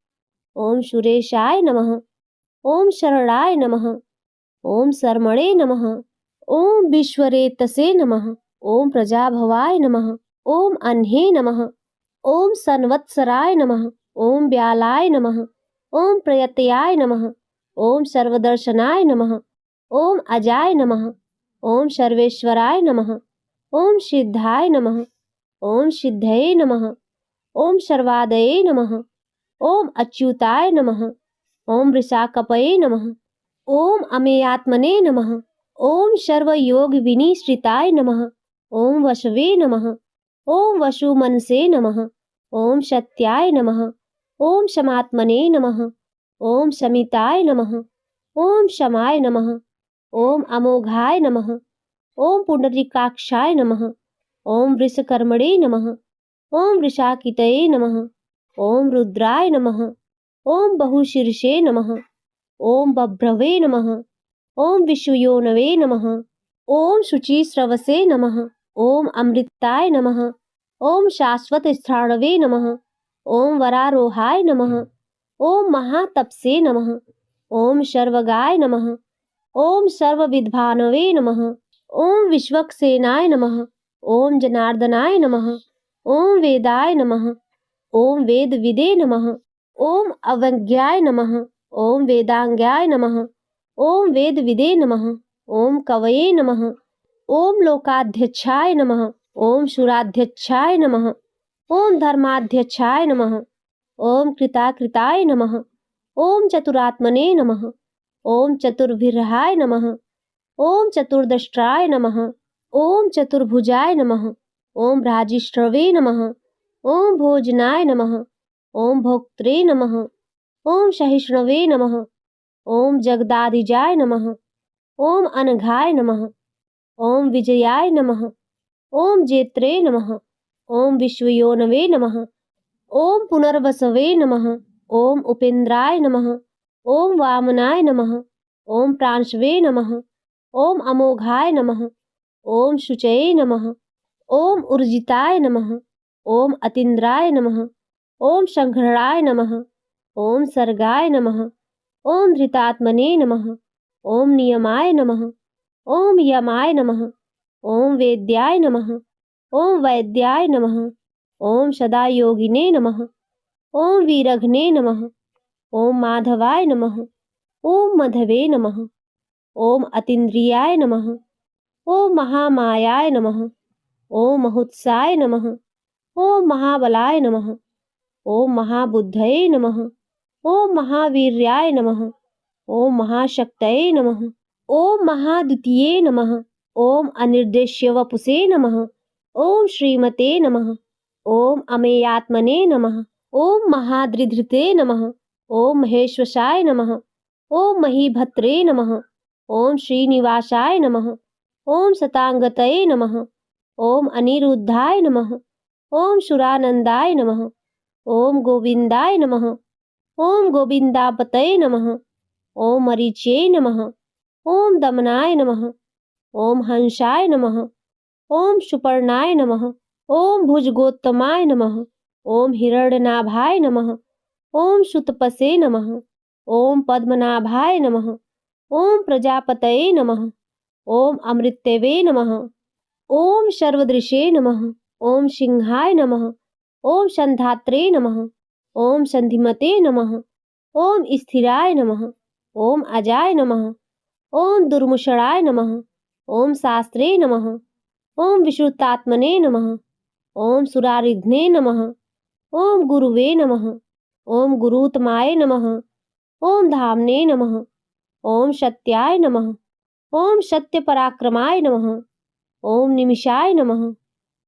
ओम सुरेशाय नमः। ओम शरणाय नमः। ओम शर्मणे नमः। ओम विश्वरेतसे नमः। ओम प्रजाभवाय नमः। ओम अह्ने नमः। ओम संवत्सराय नमः। ओम व्यालाय नमः। ओम प्रयत्याय नमः। ओम सर्वदर्शनाय नमः। ओम अजाय नमः। ओम सर्वेश्वराय नमः। ओम सिद्धाय नमः। ओम सिद्धये नमः। ओम सर्वादये नमः। ओम अच्युताय नमः। ओम वृषाकपये नमः। ओम अमेयात्मने नमः। ओम सर्वयोग विनिश्रिताय नमः। ओम वशवे नमः। ओम वसुमनसे नमः। ओम सत्याय नमः। ओम शमात्मने नमः। ओम शमिताय नमः। ओम शमाय नमः। ओम अमोघाय नमः। ओम पुंडरीकाक्षाय नमः। ओम वृषकर्मणे नमः। ओम वृषाकितये नमः। ओम रुद्राय नमः। ओम बहुशीर्षे नमः। ओम बभ्रवे नमः। ओम विश्वयोनवे नमः। ओम शुचिस्रवसे नमः। ओम अमृताय नमः। ओम शाश्वत स्थाणवे नमः। ओम वरारोहाय नमः। ओम महातपसे नमः। ओम सर्वगाय नमः। ओम सर्वविद्भानवे नमः। ओम विश्वक्सेनाय नमः। ओम जनार्दनाय नमः। ओम वेदाय नमः। ओम वेदविदे नमः। ओम अवज्ञाय नमः। ओम वेदांगाय नमः। ओम वेदविदे नमः। ओम कवये नमः। ओम लोकाध्यक्षाय नमः। ओम सुराध्यक्षाय नमः। ओम धर्माध्यक्षाय नमः। ओम कृताकृताय नमः। ओम चतुरात्मने नमः। ओम चतुर्भिर्हाय नमः। ओम चतुर्दष्ट्राय नमः। ओम चतुर्भुजाय नमः। ओम राजिष्ठवे नमः। ओम भोजनाय नमः। ओम भोक्त्रे नमः। ओम सहिष्णवे नमः। ओम जगदादिजाय नमः। ओम अनघाय नमः। ओम विजयाय नमः। ओम जेत्रे नमः। ओम विश्वयोनवे नमः। ओम पुनर्वसवे नमः। ओम उपेन्द्राय नमः। ओम वामनाय नमः। ओम प्रांशवे नमः। ओम अमोघाय नमः। ओम शुचये नमः। ओम उर्जिताय नमः। ओम अतीन्द्राय नमः। ओम शंखराय नमः। ओम सर्गाय नमः। ओम धृतात्मने नमः। ओम नियमाय नमः। ओम यमाय नमः। ओम वेद्याय नमः। ओम वैद्याय नमः। ओम सदा योगिने नमः। ओम वीरघ्ने नमः। ओम माधवाय नमः। ओम मधवे नमः। ओम अतीन्द्रियाय नमः। ओम महामायाय नमः। ओम महुत्साय नमः। ओम महाबलाय नमः। ओम महाबुद्धये नमः। ओम महावीर्याय नमः। ओम महाशक्तये नमः। ओम महाद्वितीये नमः। ओम अनिर्देश्य वपुषे नमः। ओम श्रीमते नमः। ओम अमेयात्मने नमः। ओम महाद्रिधृते नमः। ओम महेश्वशाय नमः। ओम महीभद्रे नमः। ओम श्रीनिवासाय नमः। ओम शतांगतये नमः। ओम अनिरुद्धाय नमः। ओम सुरानंदाय नमः। ओम गोविंदाय नमः। ओम गोविंदापतये नमः। ओम मरीच्ये नमः। ओम दमनाय नमः। ओम हंसाय नमः। ओम सुपर्णाय नमः। ओम भुजगोत्तमाय नमः। ओम हिरण्यनाभाय नमः। ओम सुतपसे नमः। ओम पद्मनाभाय नमः। ओम प्रजापतये नमः। ओम अमृतवे नमः। ओम सर्वदृशे नमः। ओम सिंहाय नमः। ओम संधात्रे नमः। ओम संधिमते नमः। ओम स्थिराय नमः। ओम अजाय नमः। ओम दुर्मुषणाय नमः। ओम शास्त्रे नमः। ओम विश्रुतात्मने नमः। ओम सुरारिघ्ने नमः। ओम गुरुवे नमः। ओम गुरुतमाय नमः। ओम धामने नमः। ओम सत्याय नमः। ओम सत्यपराक्रमाय नमः। ओम निमिषाय नमः।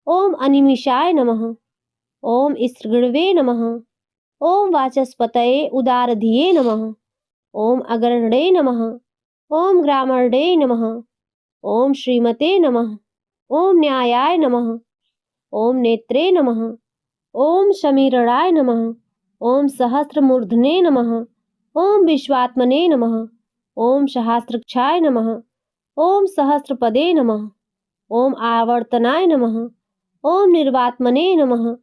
ओम अनिमिषाय नमः। ओम ईसृगणवे नमः। ओम वाचस्पतये उदारधिये नमः। ओम अगर्णे नमः। ओम ग्रामर्णे नमः। ओम श्रीमते नमः। ओम न्यायाय नमः। ओम नेत्रे नमः। ओम शमीरणाय नमः। ओम सहस्रमूर्धने नमः। ओम विश्वात्मने नमः। ओम सहस्रक्षाय नमः। ओम सहस्रपदे नमः। ओम आवर्तनाय नमः। ओम निर्वात्मने नमः।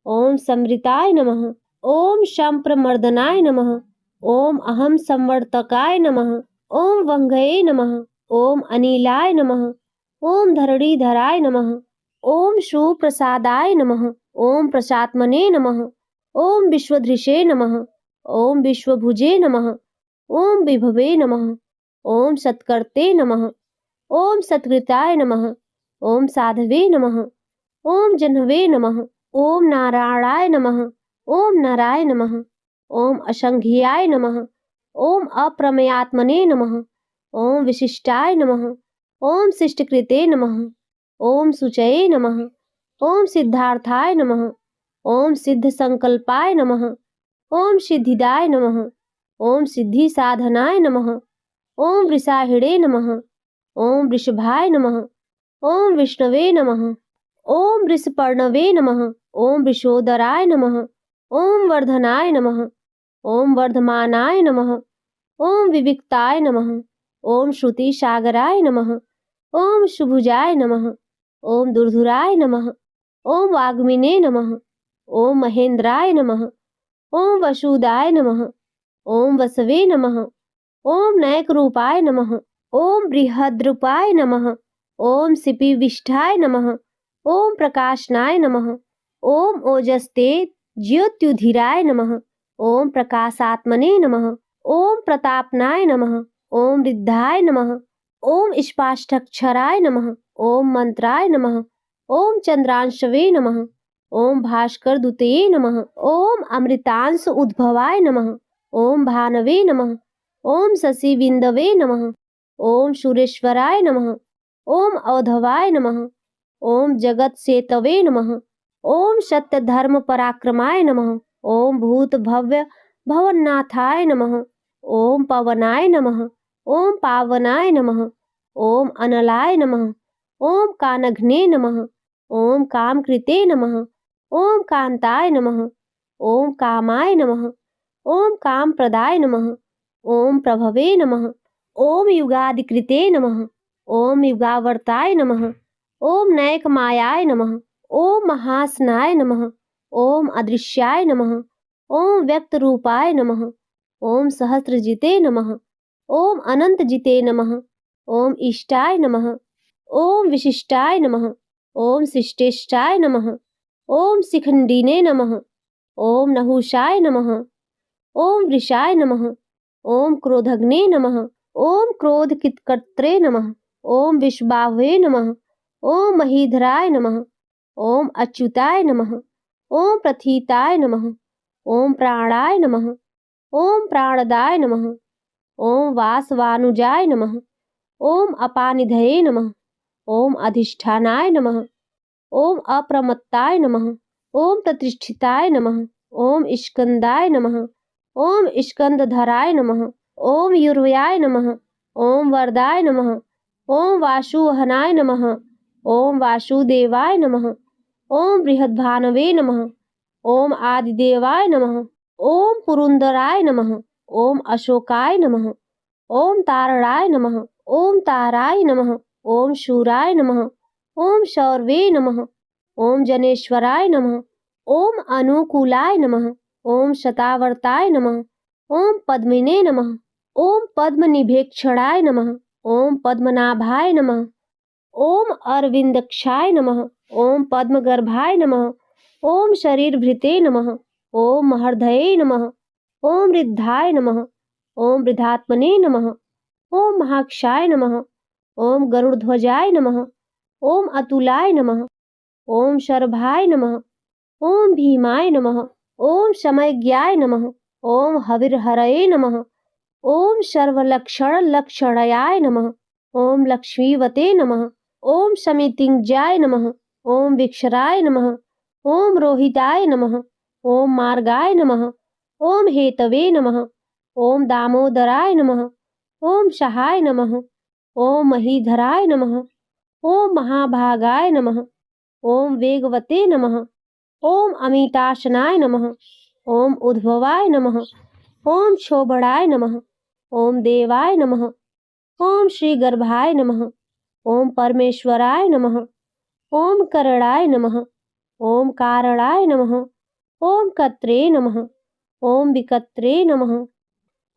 ओम समृताय नमः। ओम शम्प्रमर्दनाय नमः। ओम अहम संवर्तकाय नमः। ओम वंगये नमः। ओम अनिलाय नमः। ओम धरणीधराय नमः। ओम सुप्रसादाय नमः। ओम प्रसात्मने नमः। ओम विश्वधृषे नमः। ओम विश्वभुजे नमः। ओम विभवे नमः। ओम सत्कर्ते नमः। ओम सत्कृताय नमः। ओम साधवे नमः। ओम जह्नवे नमः। ओम नारायणाय नमः। ओम नराय नमः। ओम असंघ्याय नमः। ओम अप्रमेयात्मने नमः। ओम विशिष्टाय नमः। ओम शिष्टकृते नमः। ओम शुचये नमः। ओम सिद्धार्थाय नमः। ओम सिद्ध संकल्पाय नमः। ओम सिद्धिदाय नमः। ओम सिद्धि साधनाय नमः। ओम वृषाहिणे नमः। ओम वृषभाय नमः। ओम विष्णवे नमः। ओम वृषपर्णवे नमः। ओम वृषोदराय नमः। ओम वर्धनाय नमः। ओम वर्धमानाय नमः। ओम विविक्ताय नमः। ओम श्रुति सागराय नमः। ओम सुभुजाय नमः। ओम दुर्धुराय नमः। ओम वाग्मिने नमः। ओम महेंद्राय नमः। ओम वसुदाय नमः। ओम वसवे नमः। ओम नैकरूपाय नमः। ओम बृहद्रूपाय नमः। ओम सिपिविष्ठाय नमः। ओम प्रकाशनाय नमः। ओम ओजस्ते ज्योत्युधिराय नमः। ओम प्रकाशात्मने नमः। ओम प्रतापनाय नमः। ओम रिद्धाय नमः। ओम स्पाष्टक्षराय नमः। ओम मंत्राय नमः। ओम चंद्रांशवे नमः। ओम भास्कर दूतये नमः। ओम अमृतांश उद्भवाय नमः। ओम भानवे नमः। ओम शशि बिंदवे नमः। ओम सुरेश्वराय नमः। ओम औधवाय नमः। ओम जगत सेतवे नमः। ओम सत्य धर्म पराक्रमाय नमः। ओम भूत भव्य भवन्नाथाय नमः। ओम पवनाय नमः। ओम पावनाय नमः। ओम अनलाय नमः। ओम कानघ्ने नमः। ओम कामकृते नमः। ओम कांताय नमः। ओम कामाय नमः। ओम कामप्रदाय नमः। ओम प्रभवे नमः। ओम युगादिकृते नमः। ओम युगावर्ताय नमः। ओम नैकमायाय नमः। ओम महासनाय नमः। ओम अदृश्याय नमः। ओम व्यक्तरूपाय नमः। ओम सहस्रजिते नमः। ओम अनंतजिते नमः। ओम इष्टाय नमः। ओम विशिष्टाय नमः। ओम शिष्टेष्टाय नमः। ओम शिखंडिने नमः। ओम नहुषाय नमः। ओम वृषाय नमः। ओम क्रोधग्ने नमः। ओम क्रोधकित्कर्त्रे नमः। ओम विश्वबाहवे नमः। ओम महीधराय नमः। ओम अच्युताय नमः। ओम प्रथिताय नमः। ओम प्राणाय नमः। ओम प्राणदाय नमः। ओम वासवानुजाय नमः। ओम अपानिधये नमः। ओम अधिष्ठानाय नमः। ओम अप्रमत्ताय नमः। ओम प्रतिष्ठिताय नमः। ओम स्कंदाय नमः। ओम स्कंदधराय नमः। ओम युर्वयाय नमः। ओम वरदाय नमः। ओम वासुवहनाय नमः। ओम वासुदेवाय नमः। ओम बृहद्भानवे नमः। ओम आदिदेवाय नमः। ओम पुरुंदराय नमः। ओम अशोकाय नमः। ओम तारणाय नमः। ओम ताराय नमः। ओम शूराय नमः। ओम शौरवे नमः। ओम जनेश्वराय नमः। ओम अनुकूलाय नमः। ओम शतावर्ताय नमः। ओम पद्मिने नमः। ओम पद्मनिभेक्षणाय नमः। ओम पद्मनाभाय नमः। ओम अरविंदक्षाय नमः। ओम पद्मगर्भाय नमः। ओम शरीरभृते नमः। ओम महर्धये नमः। ओम रिद्धाय नमः। ओम वृद्धात्मने नमः। ओम महाक्षाय नमः। ओम गरुड़ध्वजाय नमः। ओम अतुलाय नमः। ओम शरभाय नमः। ओम भीमाय नमः। ओम समयज्ञाय नमः। ओम हविर्हरये नमः। ओम सर्वलक्षण लक्षणयाय नमः। ओम लक्ष्मीवते नमः। ओम समितिञ्जाय नमः। ओम विक्षराय नमः। ओम रोहिताय नमः। ओम मार्गाय नमः। ओम हेतवे नमः। ओम दामोदराय नमः। ओम सहाय नमः। ओम महीधराय नमः। ओम महाभागाय नमः। ओम वेगवते नमः। ओम अमिताशनाय नमः। ओम उद्भवाय नमः। ओम क्षोभणाय नमः। ओम देवाय नमः। ओम श्री गर्भाय नमः। ओम परमेश्वराय नमः। ओम करणाय नमः। ओम कारणाय नमः। ओम कत्रे नमः। ओम विकत्रे नमः।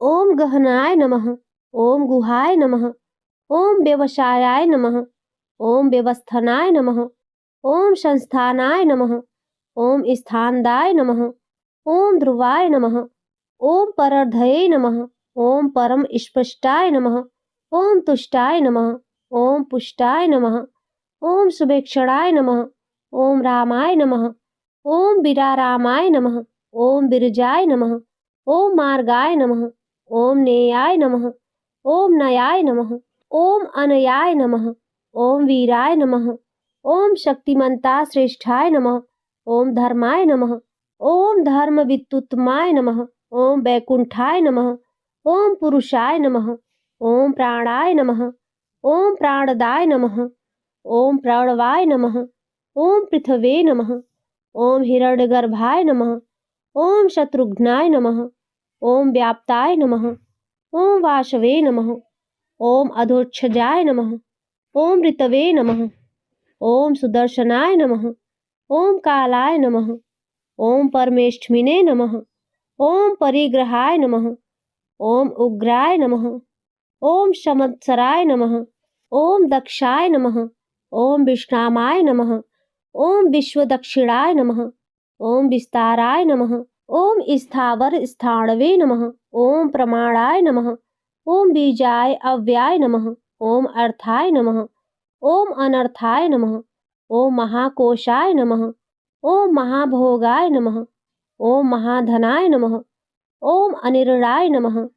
ओम गहनाय नमः। ओम गुहाय नमः। ओम व्यवसायाय नमः। ओम व्यवस्थानाय नमः। ओम संस्थानाय नमः। ओम स्थानदाय नमः। ओम ध्रुवाय नमः। ओम परर्धये नमः। ओम परम स्पष्टाय नमः। ओम तुष्टाय नमः। ओम पुष्टाय नमः। ओम शुभेक्षणाय नमः। ओम रामाय नमः। ओम विरारामाय नमः। ओम विरजाय नमः। ओम मार्गाय नमः। ओम नेयाय नमः। ओम नयाय नमः। ओम अनयाय नमः। ओम वीराय नमः। ओम शक्तिमंता श्रेष्ठाय नमः। ओम धर्माय नमः। ओम धर्म वित्तुत्तमाय नमः। ओम वैकुंठाय नमः। ओम पुरुषाय नमः। ओम प्राणाय नमः। ओम प्राणदाय नमः। ओम प्रणवाय नमः। ओम पृथवे नमः। ओम हिरण्यगर्भाय नमः। ओम शत्रुघ्नाय नमः। ओम व्याप्ताय नमः। ओम वासवे नमः। ओम अधोक्षजाय नमः। ओम ऋतवे नमः। ओम सुदर्शनाय नमः। ओम कालाय नमः। ओम परमेष्ठिने नमः। ओम परिग्रहाय नमः। ओम उग्राय नमः। ओम संवत्सराय नमः। ओम दक्षाय नमः। ओम विश्रामाय नमः। ओम विश्वदक्षिणाय नमः। ओम विस्ताराय नमः। ओम स्थावर स्थाणवे नमः। ओम प्रमाणाय नमः। ओम बीजाय अव्याय नमः। ओम अर्थाय नमः। ओम अनर्थाय नमः। ओम महाकोशाय नमः। ओम महाभोगाय नमः। ओम महाधनाय नमः। ओम अनिर्णाय नमः।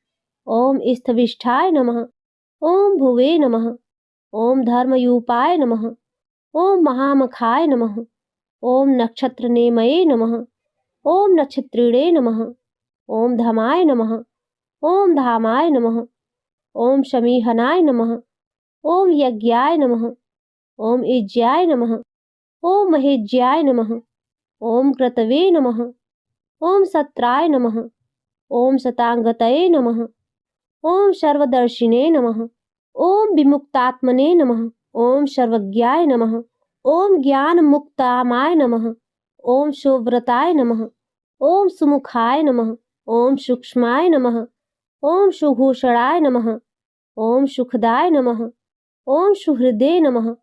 ओम स्थविष्ठाय नमः। ओम भुवे नमः। ओम धर्मयूपाय नमः। ओम महामखाय नमः। ओम नक्षत्रनेमये नमः। ओम नक्षत्रिणे नमः। ओम धमाय नमः। ओम धामाय नमः। ओम शमीहनाय नमः। ओम यज्ञाय नमः। ओम इज्याय नमः। ओम महेज्याय नमः। ओम क्रतवे नमः। ओम सत्राय नमः। ओम शतांगतये नमः। ओम सर्वदर्शिने नमः। ओम विमुक्तात्मने नमः। ओम सर्वज्ञाय नमः। ओम ज्ञानमुक्तामाय नमः। ओम शुभव्रताय नमः। ओम सुमुखाय नमः। ओम सूक्ष्माय नमः। ओम सुभूषणाय नमः। ओम सुखदाय नमः। ओम सुहृदे नमः।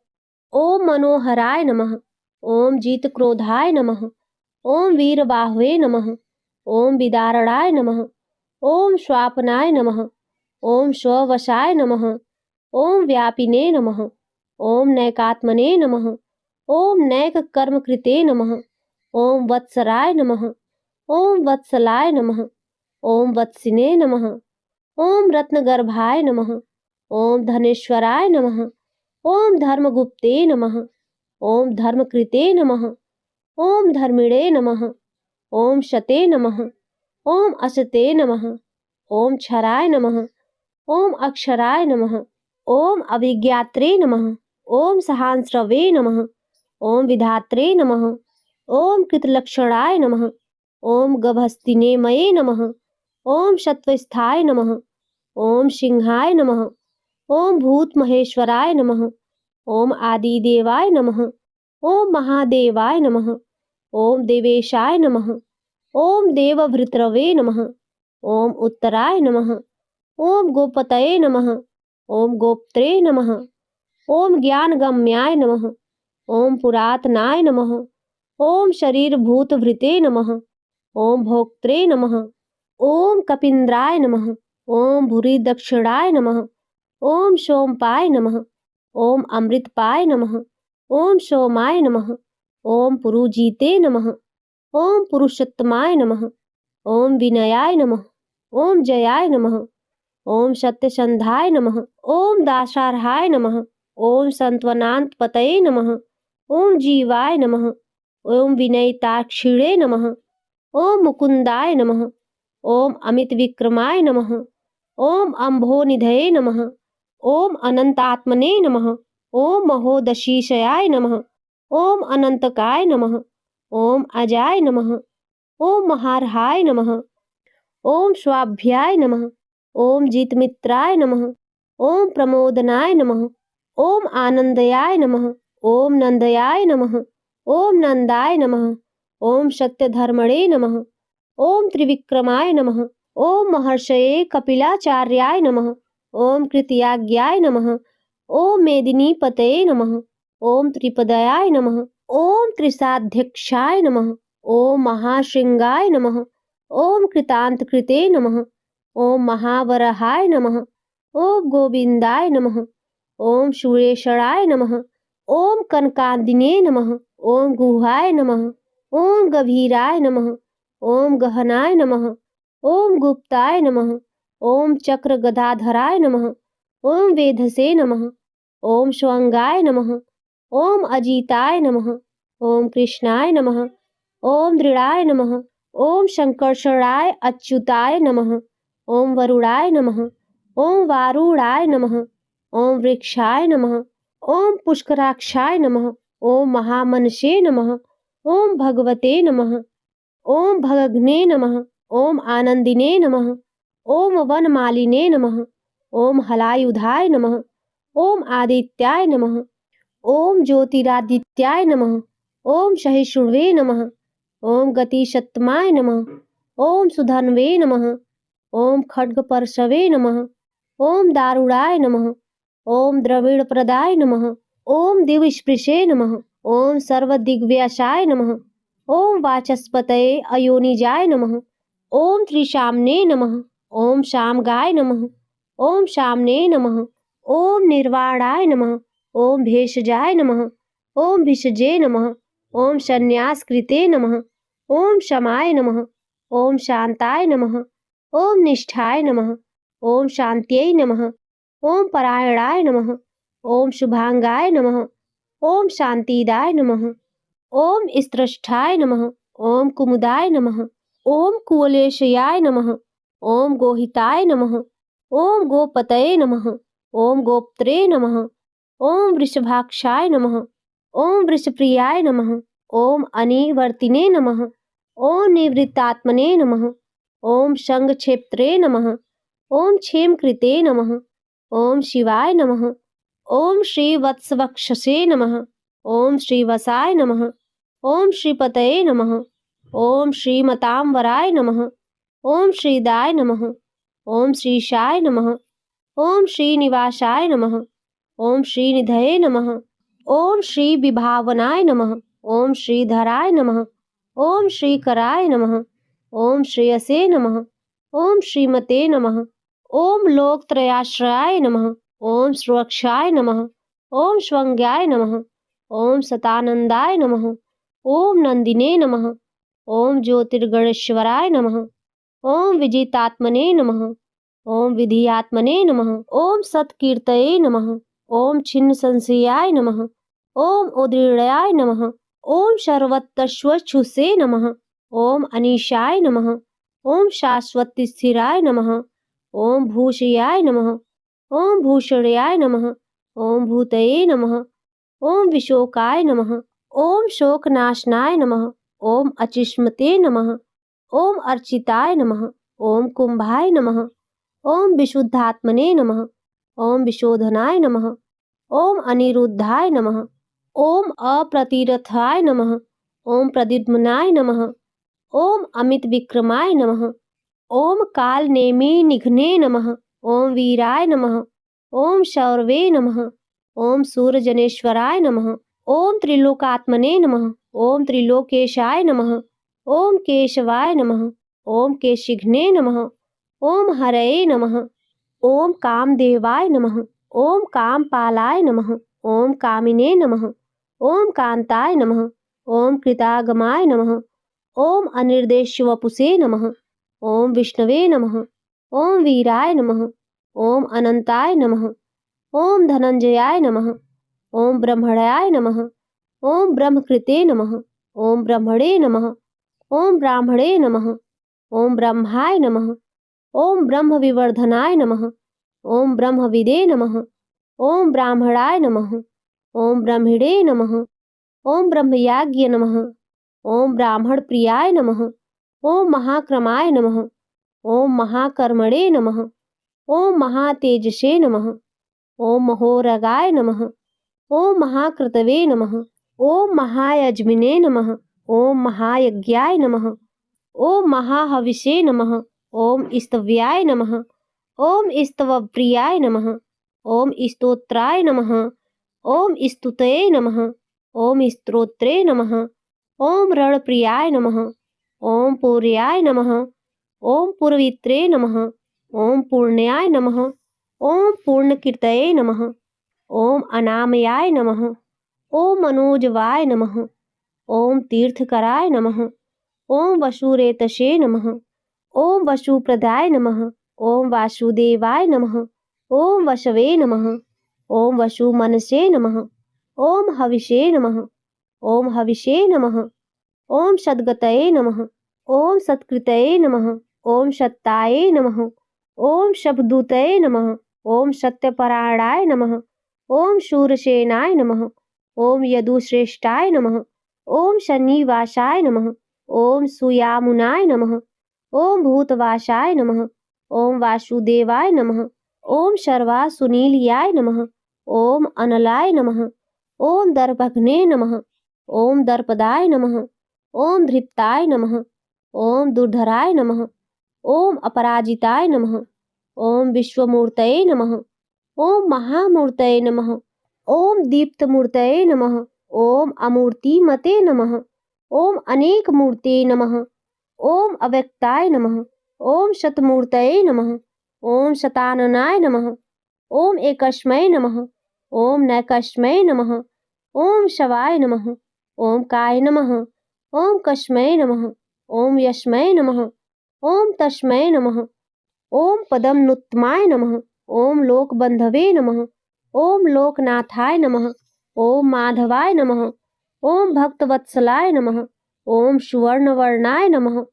ओम मनोहराय नमः। ओम जीतक्रोधाय नमः। ओम वीरबाहुवे नमः। ओम विदारणाय नमः। ओम स्वापनाय नमः। ओम स्ववशाय नमः। ओम व्यापिने नमः। ओम नैकात्मने नमः। ओम नैककर्मकृते नमः। ओम वत्सराय नमः। ओम वत्सलाय नमः। ओम वत्सिने नमः। ओम रत्नगर्भाय नमः। ओम धनेश्वराय नमः। ओम धर्मगुप्ते नमः। ओम धर्मकृते नमः। ओम धर्मिणे नमः। ओम शते नमः। ओम असते नमः। ओम क्षराय नमः। ओम अक्षराय नमः। ओम अभिज्ञात्रे नमः। ओम सहांस्रवे नमः। ओम विधात्रे नमः। ओम कृतलक्षणाय नमः। ओम गभस्तिनेमये नमः। ओम शत्वस्थाय नमः। ओम सिंहाय नमः। ओम भूतमहेश्वराय नमः। ओम आदिदेवाय नमः। ओम महादेवाय नमः। ओम देवेशाय नमः। ओम देवभृतरवे नमः। ओम उत्तराय नमः। ओम गोपतये नमः। ओम गोप्त्रे नमः। ओम ज्ञानगम्याय नमः। ओम पुरातनाय नमः। ओम शरीरभूतभृते नमः। ओम भोक्त्रे नमः। ओम कपीन्द्राय नमः। ओम भूरि दक्षिणाय नमः। ओम सोमपाय नमः। ओम अमृतपाय नमः। ओम सोमाय नमः। ओम पुरुजीते नमः। ओम पुरुषोत्तमाय नमः। ओम विनयाय नमः। ओम जयाय नमः। ओम सत्यसंधाय नमः। ओम दासार्हाय नमः। ओम संत्वनांत पतये नमः। ओम जीवाय नमः। ओम विनयिताक्षिणे नमः। ओम मुकुंदाय नमः। ओम अमित विक्रमाय नमः। ओम अम्भोनिधये नमः। ओम अनंतात्मने नमः। ओम महोदशीशयाय नमः। ओम अनंतकाय नमः। ओम अजाय नमः। ओम महारहाय नमः। ओम स्वाभ्याय नमः। ओम जितमित्राय नमः। ओम प्रमोदनाय नमः। ओम आनंदयाय नमः। ओम नंदयाय नमः। ओम नंदाय नमः। ओम सत्यधर्मणे नमः। ओम त्रिविक्रमाय नमः। ओम महर्षये कपिलाचार्याय नमः। ओम कृतयाज्ञाय नमः। ओम मेदिनीपतये नमः। ओम त्रिपदयाय नमः। ओम त्रिसाध्यक्षाय नमः। ओम महाशृंगाय नमः। ओम कृतांतकृते नमः। ओम महावरहाय नमः। ओम गोविंदाय नमः। ओम सुरेशराय नमः। ओम कनकादिने नमः। ओम गुहाय नमः। ओम गभीराय नमः। ओम गहनाय नमः। ओम गुप्ताय नमः। ओम चक्र गदाधराय नमः। ओम वेधसे नमः। ओम स्वंगाय नमः। ओम अजीताय नमः। ओम कृष्णाय नमः। ओम दृढ़ाय नमः। ओम शंकर्षणाय अच्युताय नमः। ओम वरुणाय नमः। ओम वारुणाय नमः। ओम वृक्षाय नमः। ओम पुष्कराक्षाय नमः। ओम महामनसे नमः। ओम भगवते नमः। ओम भगघ्ने नमः। ओम आनंदिने नमः। ओम वनमालिने नमः। ओम हलायुधाय नमः। ओम आदित्याय नमः। ओम ज्योतिरादित्याय नमः। ओम सहिष्णुवे नमः। ओम गतिशतमाय नमः। ओम सुधन्वे नमः। ओम खड्गपर्शवे नमः। ओम दारुणाय नमः। ओम द्रविड़प्रदाय नमः। ओम दिविस्पृशे नमः। ओम सर्वदिग्व्यासाय नमः। ओम वाचस्पतये अयोनिजाय नमः। ओम त्रिशाम्ने नमः। ओम शामगाय नमः। ओम शाम्ने नमः। ओम निर्वाणाय नमः। ओम भेषजाय नमः। ओम भिषजे नमः। ओम संन्यासकृते नमः। ओम शमाय नमः। ओम शांताय नमः। ओम निष्ठाय नमः। ओम शांत्यै नमः। ओम परायणाय नमः। ओम शुभांगाय नमः। ओम शांतिदाय नमः। ओम स्त्रष्ठाय नमः। ओम कुमुदाय नमः। ओम कुवलेशयाय नमः। ओम गोहिताय नमः। ओम गोपतये नमः। ओम गोप्त्रे नमः। ओम वृषभाक्षाय नमः। ओम वृषप्रियाय नमः। ओम अनिवर्तिने नमः। ओम निवृत्तात्मने नमः। ओम शंखक्षेत्रे नमः। ओम क्षेमकृते नमः। ओम शिवाय नमः। ओम श्रीवत्सवक्षसे नमः। ओम श्रीवसाय नमः। ओम श्रीपतये नमः। ओम श्रीमतांवराय नमः। ओम श्रीदाय नमः। ओम श्रीशाय नमः। ओम श्रीनिवासाय नमः। ओम श्रीनिधये नमः। ओम श्री विभावनाय नमः। ओम श्रीधराय नमः। ओम श्रीकराय नमः। ओम श्रेयसे नमः। ओम श्रीमते नमः। ओम लोकत्रयाश्रयाय नमः। ओम सुरक्षाय नमः। ओम स्वंग्याय नमः। ओम सतानंदाय नमः। ओम नंदिने नमः। ओम ज्योतिर्गणेश्वराय नमः। ओम विजितात्मने नमः। ओम विधियात्मने नमः। ओम सत्कीर्तये नमः। ओम छिन्न संशयाय नमः। ओम उदृढ़याय नमः। ओम सर्वतश्वच्छुसे नमः। ओम अनीशाय नमः। ओम शाश्वत स्थिराय नमः। ओम भूषयाय नमः। ओम भूषण्याय नमः। ओम भूतये नमः। ओम विशोकाय नमः। ओम शोकनाशनाय नमः। ओम अचिष्मते नमः। ओम अर्चिताय नमः। ओम कुंभाय नमः। ओम विशुद्धात्मने नमः। ओम विशोधनाय नमः। ओम अनिरुद्धाय नमः। ओम अप्रतिरथाय नमः। ओम प्रद्युम्नाय नमः। ओम अमित विक्रमाय नमः। ओम काल नेमि निघ्ने नमः। ओम वीराय नमः। ओम शौरवे नमः। ओम सूरजनेश्वराय नमः। ओम त्रिलोकात्मने नमः। ओम त्रिलोकेशाय नमः। ओम केशवाय नमः। ओम केशिघ्ने नमः। ओम हरये नमः। ओम कामदेवाय नमः। ओम कामपालाय नमः। ओम कामिने नमः। ओम कांताय नमः। ओम कृतागमाय नमः। ओम अनिर्देश्यवपुषे नमः। ओम विष्णवे नमः। ओम वीराय नमः। ओम अनंताय नमः। ओम धनंजयाय नमः। ओम ब्रह्मण्याय नमः। ओम ब्रह्मकृते नमः। ओम ब्रह्मणे नमः। ओम ब्राह्मणे नमः। ओम ब्रह्माय नमः। ओम ब्रह्म विवर्धनाय नमः। ओम ब्रह्मविदे नमः। ओम ब्राह्मणाय नमः। ओम ब्रह्मिणे नमः। ओम ब्रह्मयाज्ञ नमः। ओम ब्राह्मण प्रियाय नमः। ओम महाक्रमाय नमः। ओम महाकर्मणे नमः। ओम महातेजसे नमः। ओम महोरगाय नमः। ओम महाकृतवे नमः। ओम महायज्मिने नमः। ओम महायज्ञाय नमः। ओम महाहविषे नमः। ओम स्तव्याय नमः। ओम स्तवप्रियाय नमः। ओम स्तोत्राय नमः। ओम स्तुतये नमः। ओम स्तोत्रे नमः। ओम रणप्रियाय नमः। ओम पूर्याय नमः। ओम पूर्वित्रे नमः। ओम पूर्ण्याय नमः। ओम पूर्णकीर्तये नमः। ओम अनामयाय नमः। ओम मनोजवाय नमः। ओम तीर्थकराय नमः। ओम वसुरेतसे नमः। ओम वसुप्रदाय नमः। ओम वासुदेवाय नमः। ओम वसवे नमः। ओम वसुमनसे नमः। ओम हविषे नमः। ओम हविषे नमः। ओम सद्गतये नमः। ओम सत्कृतये नमः। ओम सत्ताये नमः। ओम शब्दूतये नमः। ओम सत्यपरायणाय नमः। ओम शूरसेनाय नमः। ओम यदुश्रेष्ठाय नमः। ओम शनिवासाय नमः। ओम सुयामुनाय नमः। ओम भूतवासाय नमः। ओम वासुदेवाय नमः। ओम सर्वासुनीलयाय नमः। ओम अनलाय नमः। ओम दर्पघ्ने नमः। ओम दर्पदाय नमः। ओम धृप्ताय नमः। ओम दुर्धराय नमः। ओम अपराजिताय नमः। ओम विश्वमूर्तये नमः। ओम महामूर्तये नमः। ओम दीप्तमूर्तये नमः। ओम अमूर्तिमते नमः। ओम अनेक मूर्ते नमः। ओम अव्यक्ताय नमः। ओम शतमूर्तये नमः। ओम शताननाय नमः। ओम एकस्मै नमः। ओम नैकस्मै नमः। ओम शवाय नमः। ओम काय नमः। ओम कस्मै नमः। ओम यस्मै नमः। ओम तस्मै नमः। ओम पदमनुत्तमाय नमः। ओम लोकबंधवे नमः। ओम लोकनाथाय नमः। ओम माधवाय नमः। ओम भक्तवत्सलाय नमः। ओम सुवर्णवर्णाय नमः।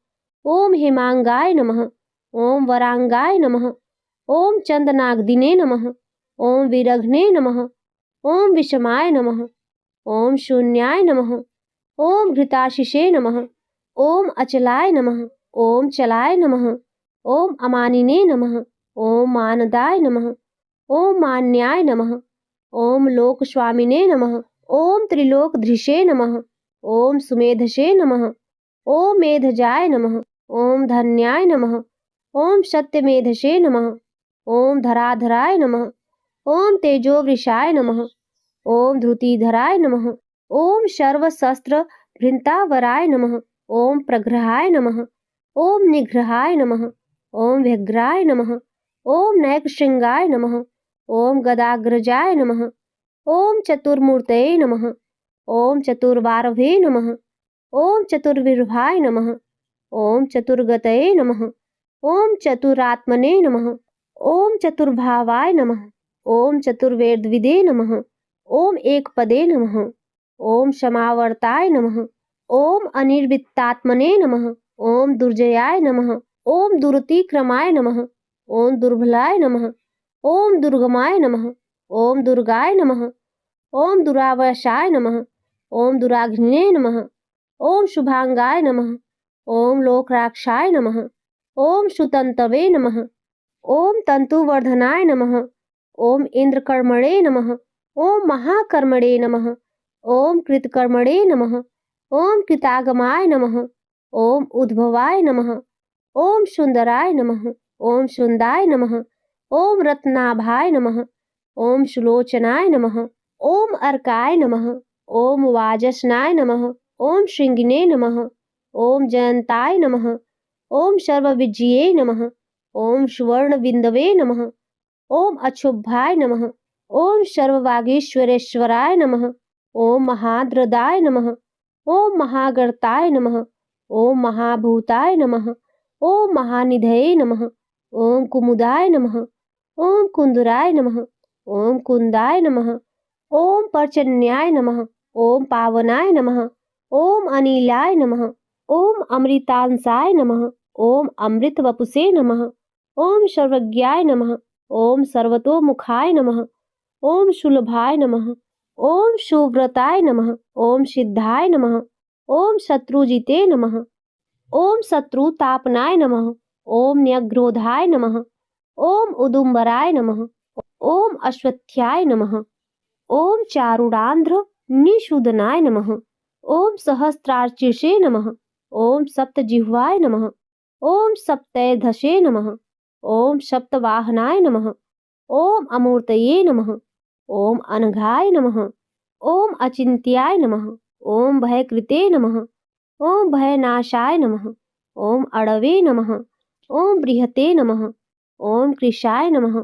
ओम हेमांगाय नमः। ओम वरांगाय नमः। ओम चंदनाग्दिने नमः। ओम विरघ्ने नमः। ओम विषमाय नमः। ओम शून्याय नमः। ओम घृताशिषे नमः। ओम अचलाय नमः। ओम चलाय नमः। ओम अमानिने नमः। ओम मानदाय नमः। ओम मान्याय नमः। ओम लोकस्वामिने नमः। ओम त्रिलोकधृषे नमः। ओम सुमेधसे नमः। ओम मेधजाय नमः। ओम धन्याय नमः। ओम सत्यमेधसे नमः। ओम धराधराय नमः। ओम तेजोवृषाय नमः। ओम धृतिधराय नमः। ओम सर्वशस्त्र भृंतावराय नमः। ओम प्रग्रहाय नमः। ओम निग्रहाय नमः। ओम व्यग्राय नमः। ओम नैकशृंगाय नमः। ओम गदाग्रजाय नमः। ओम चतुर्मूर्तये नमः। ओम चतुर्वारभे नमः। ओम चतुर्विर्भाय नमः। ओम चतुर्गतये नमः। ओम चतुरात्मने नमः। ओम चतुर्भावाय नमः। ओम चतुर्वेदविदे नमः। ओम एकपदे नमः। ओम समावर्ताय नमः। ओम अनिर्वित्तात्मने नमः। ओम दुर्जयाय नमः। ओम दुरतिक्रमाय नमः। ओम दुर्बलाय नमः। ओम दुर्गमाय नमः। ओम दुर्गाय नमः। ओम दुरावसाय नमः। ओम दुराग्निने नमः। ओम शुभांगाय नमः। ओम लोकराक्षाय नमः। ओम सुतंतवे नमः। ओम तंतुवर्धनाय नमः। ओम इंद्रकर्मणे नमः। ओम महाकर्मणे नमः। ओम कृतकर्मणे नमः। ओम कृतागमाय नमः। ओम उद्भवाय नमः। ओम सुंदराय नमः। ओम सुंदाय नमः। ओम रत्नाभाय नमः। ओम सुलोचनाय नमः। ओम अर्काय नमः। ओम वाजसनाय नमः। ओम श्रृंगिने नमः। ओम जयंताय नमः। ओम सर्वविजये नमः। ओम सुवर्णबिंदवे नमः। ओम अक्षुभ्याय नमः। ओम सर्ववागीश्वरेश्वराय नमः। ओम महाद्रदाय नमः। ओम महागर्ताय नमः। ओम महाभूताय नमः। ओम महानिधये नमः। ओम कुमुदाय नमः। ओम कुंदराय नमः। ओम कुंदाय नमः। ओम पर्जन्याय नमः। ओम पावनाय नमः। ओम अनिलाय नमः। ओम अमृतांसाय नमः। ओम अमृतवपुषे नमः। ओम सर्वज्ञाय नमः। ओम सर्वतोमुखाय नमः। ओम सुलभाय नमः। ओम सुव्रताय नमः। ओम सिद्धाय नमः। ओम शत्रुजिते नमः। ओम शत्रुतापनाय नमः। ओम न्यग्रोधाय नमः। ओम उदुम्बराय नमः। ओम अश्वत्थाय नमः। ओम चारुडांध्र निषूदनाय नमः। ओम सहस्त्रार्चिषे नमः। ओम सप्तजिह्वाय नमः। ओम सप्तैधसे नमः। ओम सप्तवाहनाय नमः। ओम अमूर्तये नमः। ओम अनघाय नमः। ओम अचिन्त्याय नमः। ओम भयकृते नमः। ओम भयनाशाय नमः। ओम अड़वे नमः। ओम बृहते नमः। ओम कृशाय नमः।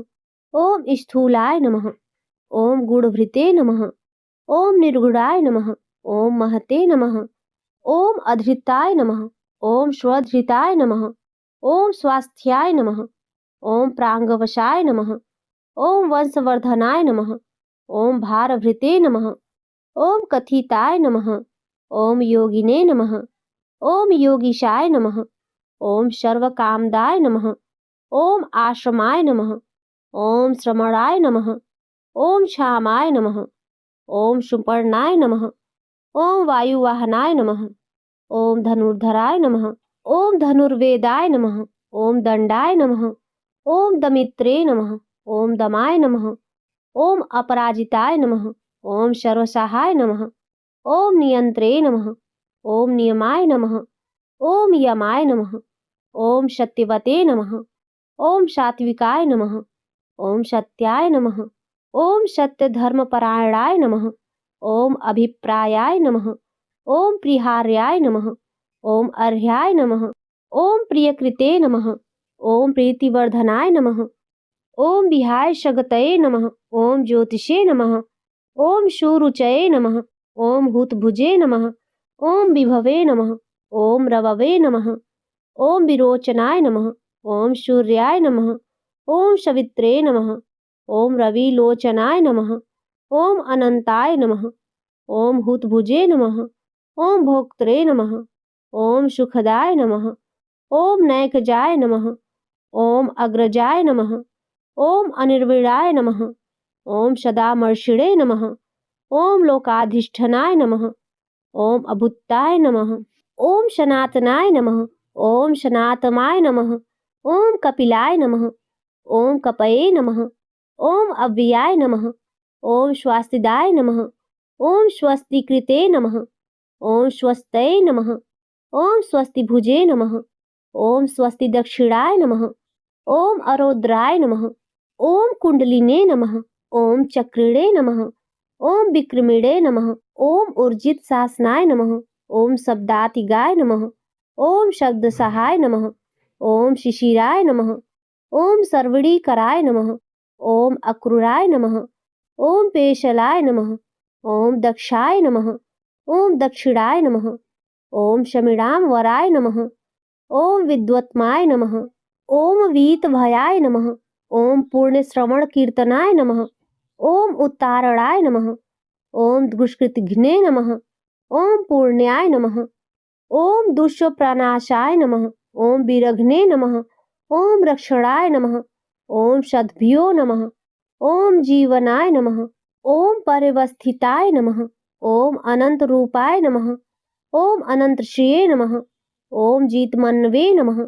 ओम स्थूलाय नमः। ओम गूढ़भृते नमः। ओम निर्गुणाय नमः। ओम महते नमः। ओम अधृताय नमः। ओम स्वधृताय नमः। ओम स्वास्थ्याय नमः। ओम प्रांगवशाय नमः। ओम वंशवर्धनाय नमः। ओम भारभृते नमः। ओम कथिताय नमः। ओम योगिने नमः। ओम योगीशाय नमः। ओम सर्वकामदाय नमः। ओम आश्रमाय नमः। ओम श्रमणाय नमः। ओम क्षामाय नमः। ओम सुपर्णाय नमः। ओम वायुवाहनाय नमः। ओम धनुर्धराय नमः। ओम धनुर्वेदाय नमः। ओम दंडाय नमः। ओम दमित्रे नमः। ओम दमाय नमः। ओम अपराजिताय नमः। ओम सर्वसहाय नमः। ओम नियंत्रे नमः। ओम नियमाय नमः। ओम यमाय नमः। ओम सत्यवते नमः। ओम सात्विकाय नमः। ओम सत्याय नमः। ओम सत्यधर्मपरायणाय नमः। ओम अभिप्रायाय नमः। ओम प्रिहार्याय नमः। ओम अर्ह्याय नमः। ओम प्रियकृते नमः। ओम प्रीतिवर्धनाय नमः। ओम विहाय शगतये नमः। ओम ज्योतिषे नमः। ओम सुरुचये नमः। ओम हुतभुजे नमः। ओम विभवे नमः। ओम रववे नमः। ओम विरोचनाय नमः। ओम सूर्याय नमः। ओम सवित्रे नमः। ओम रविलोचनाय नमः। ओम अनंताय नमः। ओम हुतभुजे नमः। ओम भोक्त्रे नमः। ओम सुखदाय नमः। ओम नैकजाय नमः। ओम अग्रजाय नमः। ओम अनिर्विणाय नमः। ओम सदामर्षिणे नमः। ओम लोकाधिष्ठनाय नमः। ओम अभुत्ताय नमः। ओम सनातनाय नमः। ओम सनातमाय नमः। ओम कपिलाय नमः। ओम कपये नमः। ओम अव्ययाय नमः। ओम स्वास्तिदाय नमः। ओम स्वस्तिकृते नमः। ओम स्वस्तये नमः। ओम स्वस्तिभुजे नमः। ओम स्वस्ति दक्षिणाय नमः। ओम अरोद्राय नमः। ओम कुंडलिने नमः। ओम चक्रिणे नमः। ओम विक्रमिणे नमः। ओम ऊर्जित शासनाय नमः। ओम शब्दातिगाय नमः। ओम शब्द सहाय नमः। ओम शिशिराय नमः। ओम सर्वणीकराय नमः। ओम अक्रूराय नमः। ओम पेशलाय नमः। ओम दक्षाय नमः। ओम दक्षिणाय नमः। ओम शमिणाम वराय नमः। ओम विद्वत्माय नमः। ओम वीतभयाय नमः। ओम पूर्ण श्रवण कीर्तनाय नमः। ओम उत्तारणाय नमः। ओम दुष्कृतघ्ने नमः। ओम पूर्ण्याय नमः। ओम दुष्प्रनाशाय नमः। ओम विरघ्ने नमः। ओम रक्षणाय नमः। ओम सद्भ्यो नमः। ओम जीवनाय नमः। ओम परिवस्थिताय नमः। ओम अनंत रूपाय नमः। ओम अनंत श्रिये नमः। ओम जीतमन्वे नमः।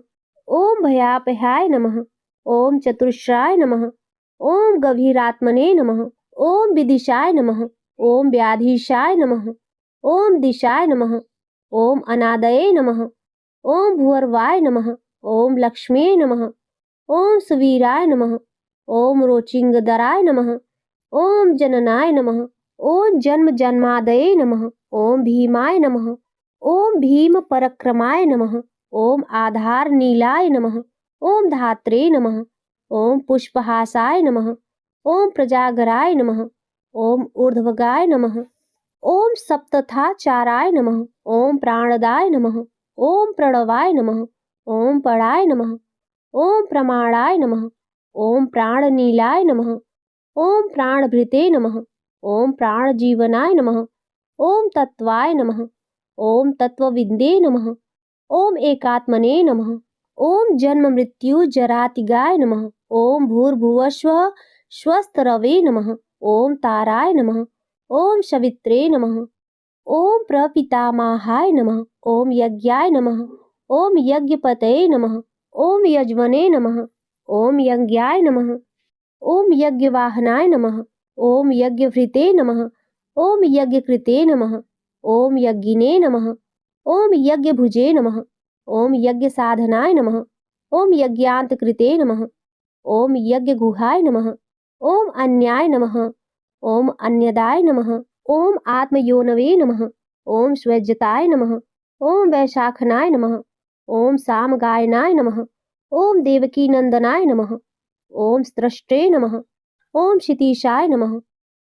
ओम भयापहाय नमः। ओम चतुर्श्राय नमः। ओम गभीरात्मने नमः। ओम विदिशाय नमः। ओम व्याधीशाय नमः। ओम दिशाय नमः। ओम अनादये नमः। ओम भूर्वाय नमः। ओम लक्ष्मी नमः। ओम सुवीराय नमः। ओम रोचिंगदराय नमः। ओम जननाय नमः। ओम जन्म जन्मादये नमः। ओम भीमाय नमः। ओम भीम पराक्रमाय नमः। ओम आधार नीलाय नमः। ओम धात्रे नमः। ओम पुष्पहासाय नमः। ओम प्रजागराय नमः। ओम ऊर्ध्वगाय नमः। ओम सप्तथाचाराय नमः। ओम प्राणदाय नमः। ओम प्रणवाय नमः। ओम पराय नमः। ओम प्रमाणाय नमः। ओम प्राणनीलाय नमः। ओम प्राणभृते नमः। ओम प्राणजीवनाय नमः। ओम तत्वाय नमः। ओम तत्वविन्दे नमः। ओम एकात्मने नमः। ओम जन्म मृत्यु जरातिगाय नमः। ओम भूर्भुवस्वः स्वस्तरवे नमः। ओम ताराय नमः। ओम सवित्रे नमः। ओम प्रपितामहाय नमः। ओम यज्ञाय नमः। ओम यज्ञपतये नमः। ओम यजमने नमः। ओम यज्ञाय नमः। ओम यज्ञवाहनाय नमः। ओम यज्ञभृते नमः। ओम यज्ञकृते नमः। ओम यज्ञिने नमः। ओम यज्ञभुजे नमः। ओम यज्ञसाधनाय नमः। ओम यज्ञान्तकृते नमः। ओम यज्ञगुहाय नमः। ओम अन्याय नमः। ओम अन्यदाय नमः। ओम आत्मयोनवे नमः। ओम स्वज्यताय नमः। ओम वैशाखनाय नमः। ओम सामगायनाय नमः। ओम देवकीनंदनाय नमः। ओम स्त्रष्टे नमः। ओम क्षितीशाय नमः।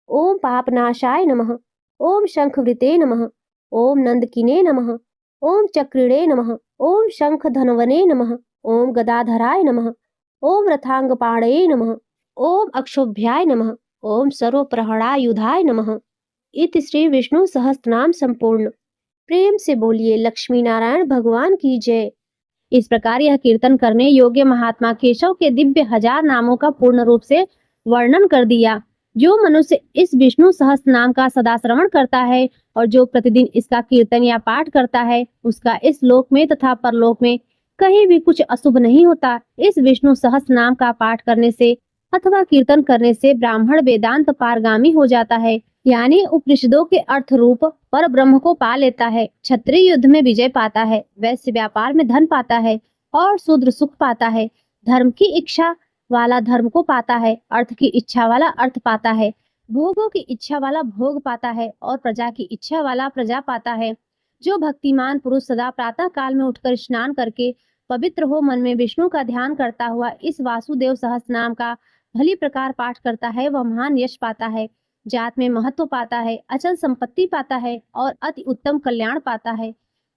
ओम पापनाशाय नमः। ओम शंखवृते नमः। ओम नंदकिने नमः। ओम चक्रिणे नमः। ओम शंखधनवने नमः। ओम गदाधराय नमः। ओम रथांगपाणये नमः। ओम अक्षोभ्याय नमः। ओम सर्वप्रहणायुधाय नमः। इति श्री विष्णु सहस्त्रनाम संपूर्ण। प्रेम से बोलिए लक्ष्मी नारायण भगवान की जय। इस प्रकार यह कीर्तन करने योग्य महात्मा केशव के दिव्य 1000 नामों का पूर्ण रूप से वर्णन कर दिया। जो मनुष्य इस विष्णु सहस्त्र नाम का सदा श्रवण करता है और जो प्रतिदिन इसका कीर्तन या पाठ करता है, उसका इस लोक में तथा परलोक में कहीं भी कुछ अशुभ नहीं होता। इस विष्णु सहस्त्र नाम का पाठ करने से अथवा कीर्तन करने से ब्राह्मण वेदांत पारगामी हो जाता है, यानी उपनिषदों के अर्थ रूप पर ब्रह्म को पा लेता है, क्षत्रिय युद्ध में विजय पाता है, वैश्य व्यापार में धन पाता है और शूद्र सुख पाता है। धर्म की इच्छा वाला धर्म को पाता है, अर्थ की इच्छा वाला अर्थ पाता है, भोगों की इच्छा वाला भोग पाता है और प्रजा की इच्छा वाला प्रजा पाता है। जो भक्तिमान पुरुष सदा प्रातः काल में उठकर स्नान करके पवित्र हो मन में विष्णु का ध्यान करता हुआ इस वासुदेव सहस्त्र नाम का भली प्रकार पाठ करता है, वह महान यश पाता है, जात में महत्व पाता है, अचल संपत्ति पाता है और अति उत्तम कल्याण पाता है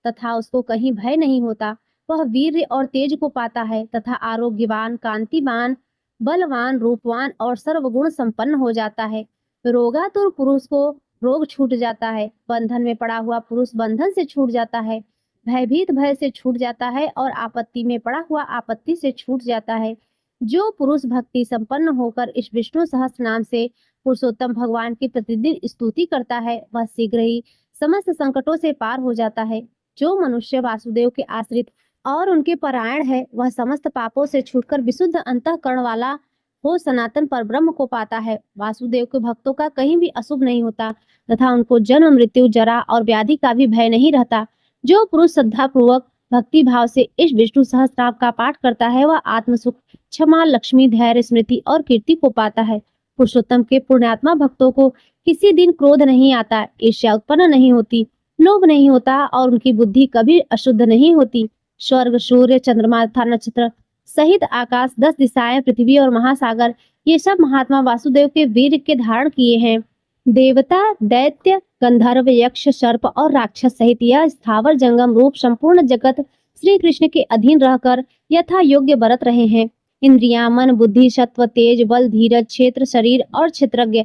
तथा उसको कहीं भय नहीं होता। वह वीर्य और तेज को पाता है तथा आरोग्यवान, कांतिवान, बलवान, रूपवान और सर्वगुण संपन्न हो जाता है। रोगातुर पुरुष को रोग छूट जाता है, बंधन में पड़ा हुआ पुरुष बंधन से छूट जाता है, भयभीत भय से छूट जाता है और आपत्ति में पड़ा हुआ आपत्ति से छूट जाता है। जो पुरुष भक्ति संपन्न होकर इस विष्णु सहस्त्र नाम से पुरुषोत्तम भगवान की प्रतिदिन स्तुति करता है, वह शीघ्र ही समस्त संकटों से पार हो जाता है। जो मनुष्य वासुदेव के आश्रित और उनके परायण है, वह समस्त पापों से छूटकर विशुद्ध अंतःकरण वाला हो सनातन पर ब्रह्म को पाता है। वासुदेव के भक्तों का कहीं भी अशुभ नहीं होता तथा उनको जन्म मृत्यु जरा और व्याधि का भी भय नहीं रहता। जो पुरुष श्रद्धा पूर्वक भक्ति भाव से इस विष्णु सहस्त्रनाम का पाठ करता है, वह आत्म सुख, क्षमा, लक्ष्मी, धैर्य, स्मृति और कीर्ति को पाता है। पुरुषोत्तम के पुण्यात्मा भक्तों को किसी दिन क्रोध नहीं आता, ईर्ष्या उत्पन्न नहीं होती, लोभ नहीं होता और उनकी बुद्धि कभी अशुद्ध नहीं होती। स्वर्ग, सूर्य, चंद्रमा तथा नक्षत्र सहित आकाश, 10 दिशाएं, पृथ्वी और महासागर, ये सब महात्मा वासुदेव के वीर के धारण किए हैं। देवता, दैत्य, गंधर्व, यक्ष, सर्प और राक्षस सहित यह स्थावर जंगम रूप संपूर्ण जगत श्री कृष्ण के अधीन रहकर यथा योग्य बरत रहे हैं। इंद्रियां, मन, बुद्धि, सत्व, तेज, बल, धीरज, क्षेत्र, शरीर और क्षेत्रज्ञ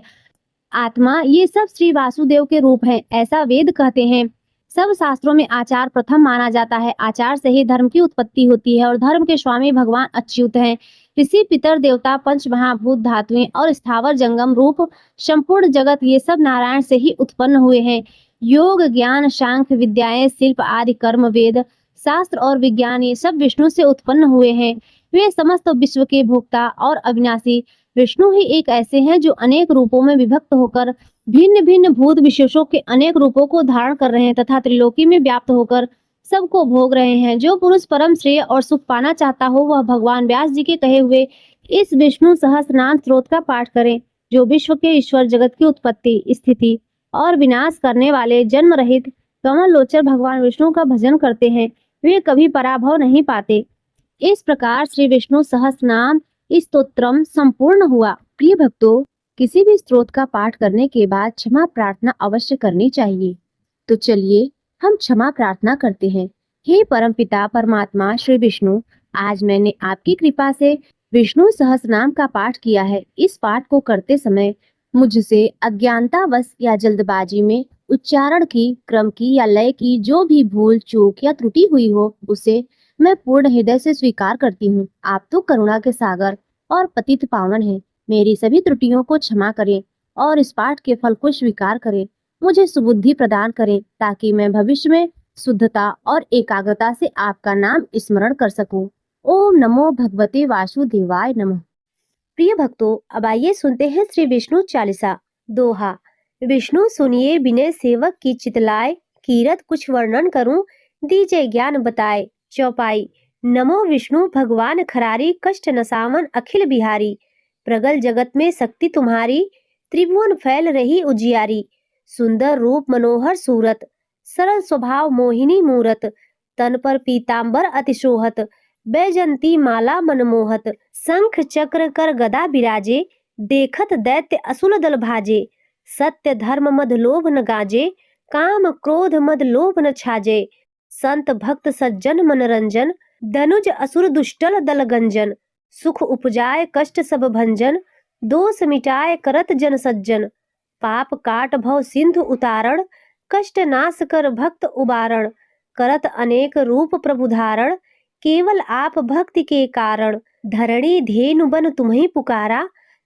आत्मा, ये सब श्री वासुदेव के रूप हैं, ऐसा वेद कहते हैं। सब शास्त्रों में आचार प्रथम माना जाता है। आचार से ही धर्म की उत्पत्ति होती है और धर्म के स्वामी भगवान अच्युत हैं। ऋषि, पितर, देवता, पंच महाभूत, धातुएं और स्थावर जंगम रूप संपूर्ण जगत, ये सब नारायण से ही उत्पन्न हुए हैं। योग, ज्ञान, सांख्य विद्याएं, शिल्प आदि कर्म, वेद, शास्त्र और विज्ञान, ये सब विष्णु से उत्पन्न हुए हैं। वे समस्त विश्व के भोक्ता और अविनाशी विष्णु ही एक ऐसे हैं जो अनेक रूपों में विभक्त होकर भिन्न भिन्न भूत विशेषों के अनेक रूपों को धारण कर रहे हैं तथा त्रिलोकी में व्याप्त होकर सबको भोग रहे हैं। जो पुरुष परम श्रेय और सुख पाना चाहता हो, वह भगवान व्यास जी के कहे हुए इस विष्णु सहस्त्र नाम स्त्रोत का पाठ करें। जो विश्व के ईश्वर, जगत की उत्पत्ति, स्थिति और विनाश करने वाले जन्म रहित कमल लोचन भगवान विष्णु का भजन करते हैं, वे कभी पराभव नहीं पाते। इस प्रकार श्री विष्णु सहस्त्र नाम स्तोत्रम संपूर्ण हुआ। प्रिय भक्तों, किसी भी स्त्रोत का पाठ करने के बाद क्षमा प्रार्थना अवश्य करनी चाहिए। तो चलिए हम क्षमा प्रार्थना करते हैं। हे परमपिता परमात्मा श्री विष्णु, आज मैंने आपकी कृपा से विष्णु सहस्त्रनाम का पाठ किया है। इस पाठ को करते समय मुझसे अज्ञानतावश या जल्दबाजी में उच्चारण की, क्रम की या लय की जो भी भूल चूक या त्रुटि हुई हो, उसे मैं पूर्ण हृदय से स्वीकार करती हूँ। आप तो करुणा के सागर और पतित पावन हैं। मेरी सभी त्रुटियों को क्षमा करें और इस पाठ के फल को स्वीकार करें। मुझे सुबुद्धि प्रदान करें ताकि मैं भविष्य में शुद्धता और एकाग्रता से आपका नाम स्मरण कर सकूं। ओम नमो भगवते वासुदेवाय नमः। प्रिय भक्तों, अब आइए सुनते हैं श्री विष्णु चालीसा। दोहा। विष्णु सुनिए विनय सेवक की चितलाए, कीरत कुछ वर्णन करूं, दीजिए ज्ञान बताए। चौपाई। नमो विष्णु भगवान खरारी, कष्ट नसावन अखिल बिहारी। प्रगल जगत में शक्ति तुम्हारी, त्रिभुवन फैल रही उजियारी। सुंदर रूप मनोहर सूरत, सरल स्वभाव मोहिनी मूरत। तन पर पीतांबर अतिशोहत, बैजंती माला मनमोहत। शंख चक्र कर गदा बिराजे, देखत दैत्य असुर दल भाजे। सत्य धर्म मद लोभ न गाजे, काम क्रोध मद लोभ न छाजे। संत भक्त सज्जन मनरंजन, धनुज असुर दुष्टल दल गंजन। सुख उपजाए कष्ट सब भंजन, दोष मिटाए करत जन सज्जन। पाप काट भव सिंधु उतारण, कष्ट नाश कर भक्त उबारण। करत अनेक रूप प्रभु धारण, केवल आप भक्ति के कारण। धरणी धेनु बन तुम्हें पुकारा,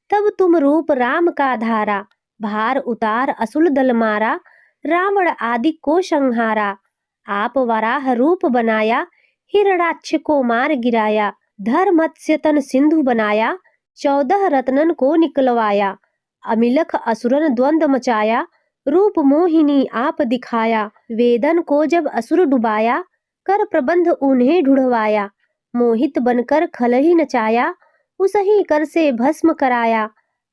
तब तुम रूप राम का धारा। भार उतार असुर दल मारा, रावण आदि को संहारा। आप वराह रूप बनाया, हिरणाक्ष को मार गिराया। धर मत्स्य तन सिंधु बनाया, 14 रत्नन को निकलवाया। अमिलख असुरन द्वंद मचाया, रूप मोहिनी आप दिखाया। वेदन को जब असुर डुबाया, कर प्रबंध उन्हें ढूंढवाया। मोहित बनकर खल ही नचाया, उसही कर से भस्म कराया।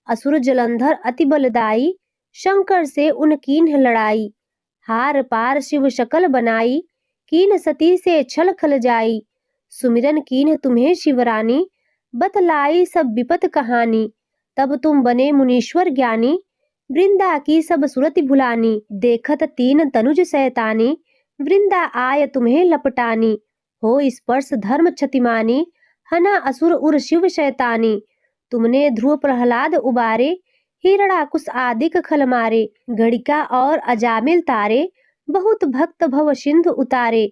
असुर जलंधर अति बलदाई, शंकर से उन कीन्ह लड़ाई। हार पार शिव शकल बनाई, कीन सती से छल खल जाई। सुमिरन कीन्ह तुम्हें शिवरानी, बतलाई सब विपत कहानी। तब तुम बने मुनीश्वर ज्ञानी, वृंदा की सब सुरति भुलानी। देखत तीन तनुज सैतानी, वृंदा आय तुम्हें लपटानी। हो स्पर्श धर्म क्षतिमानी, हना असुर उर शिव शैतानी। तुमने ध्रुव प्रहलाद उबारे, हिरणाकुश आदिक खल मारे। गणिका और अजामिल तारे, बहुत भक्त भव सिंधु उतारे।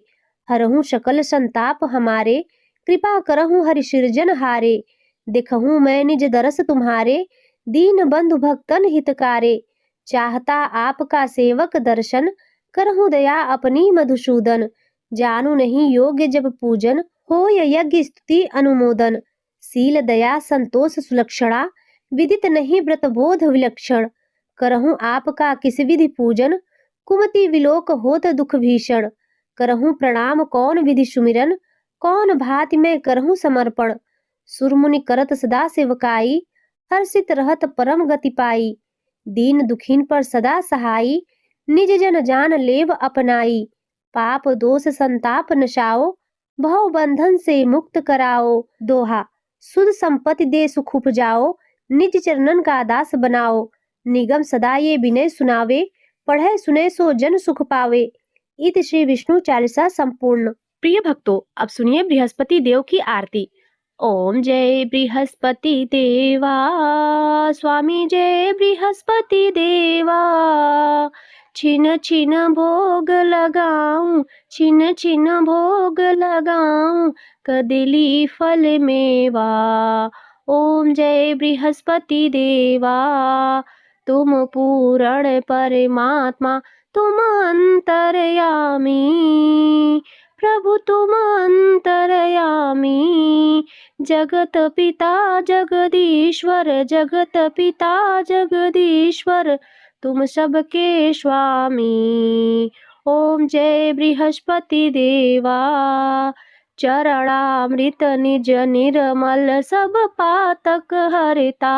हरहु सकल संताप हमारे, कृपा करहु हरि सृजन हारे। देखहु मैं निज दरस तुम्हारे, दीन बंधु भक्तन हितकारे। चाहता आपका सेवक दर्शन, करहु दया अपनी मधुसूदन। जानू नहीं योग्य जब पूजन, होय यज्ञ स्तुति अनुमोदन। शील दया संतोष सुलक्षणा, विदित नहीं व्रत बोध विलक्षण। करहूं आपका किस विधि पूजन, कुमति विलोक होत दुख भीषण। करहूं प्रणाम कौन विधि सुमिरन, कौन भांति में करहूं समर्पण। सुरमुनि करत सदा सेवकाई, हर्षित रहत परम गति पाई। दीन दुखीन पर सदा सहाई, निज जन जान लेव अपनाई। पाप दोष संताप नशाओ, भव बंधन से मुक्त कराओ। दोहा। सुध संपत्ति दे सुख उपजाओ, निज चरणन का दास बनाओ। निगम सदा ये विनय सुनावे, पढ़े सुने सो जन सुख पावे। इत श्री विष्णु चालीसा संपूर्ण। प्रिय भक्तों, अब सुनिए बृहस्पति देव की आरती। ओम जय बृहस्पति देवा, स्वामी जय बृहस्पति देवा। छिन छिन भोग लगाऊं, छिन छिन भोग लगाऊं, कदली फल मेवा। ओम जय बृहस्पति देवा, तुम पूर्ण परमात्मा, तुम अंतर्यामी। प्रभु तुम अंतर्यामी, जगत पिता जगदीश्वर, जगत पिता जगदीश्वर, तुम सबके स्वामी। ओम जय बृहस्पति देवा, चरणामृत निज निर्मल, सब पातक हरिता।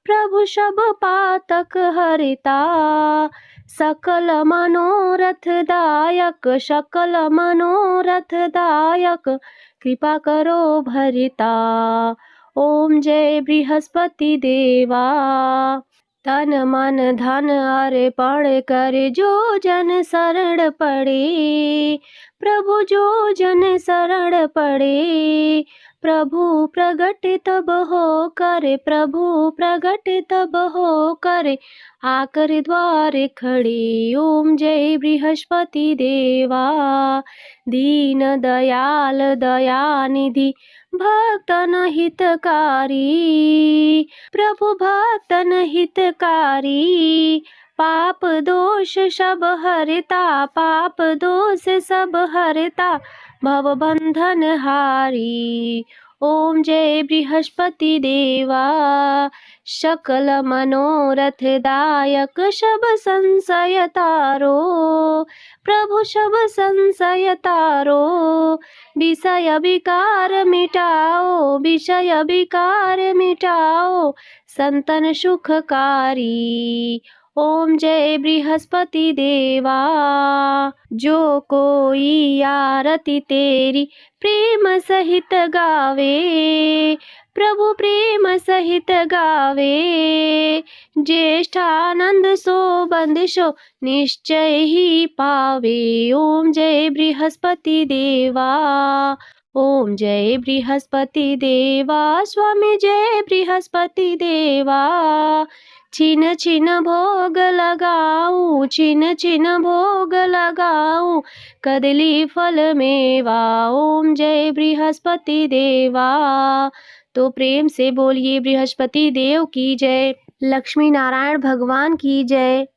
प्रभु सब पातक हरिता, सकल मनोरथ दायक, सकल मनोरथ दायक, कृपा करो भरिता। ओम जय बृहस्पति देवा। तन मन धन अर्पण करे जो जन शरण पड़े, प्रभु जो जन शरण पड़े। प्रभु प्रगट तब हो करे, प्रभु प्रगट तब हो करे, आकर द्वार खड़े। ओम जय बृहस्पति देवा। दीन दयाल दयानिधि भक्तन हितकारी, प्रभु भक्तन हितकारी। पाप दोष सब हरता, पाप दोष सब हरता, भव बंधन हारी। ओम जय बृहस्पति देवा। सकल मनोरथ दायक सब संशय तारो, प्रभु सब संशय तारो। विषय विकार मिटाओ, विषय विकार मिटाओ, संतन सुखकारी। ओम जय बृहस्पति देवा। जो कोई आरती तेरी प्रेम सहित गावे, प्रभु प्रेम सहित गावे। ज्येष्ठानंद सो बंदिशो निश्चय ही पावे। ओम जय बृहस्पति देवा। ओम जय बृहस्पति देवा। स्वामी जय बृहस्पति देवा। छिन छिन भोग लगाऊं, छिन छिन भोग लगाऊं, कदली फल मेवा। ओम जय बृहस्पति देवा। तो प्रेम से बोलिए बृहस्पति देव की जय, लक्ष्मी नारायण भगवान की जय।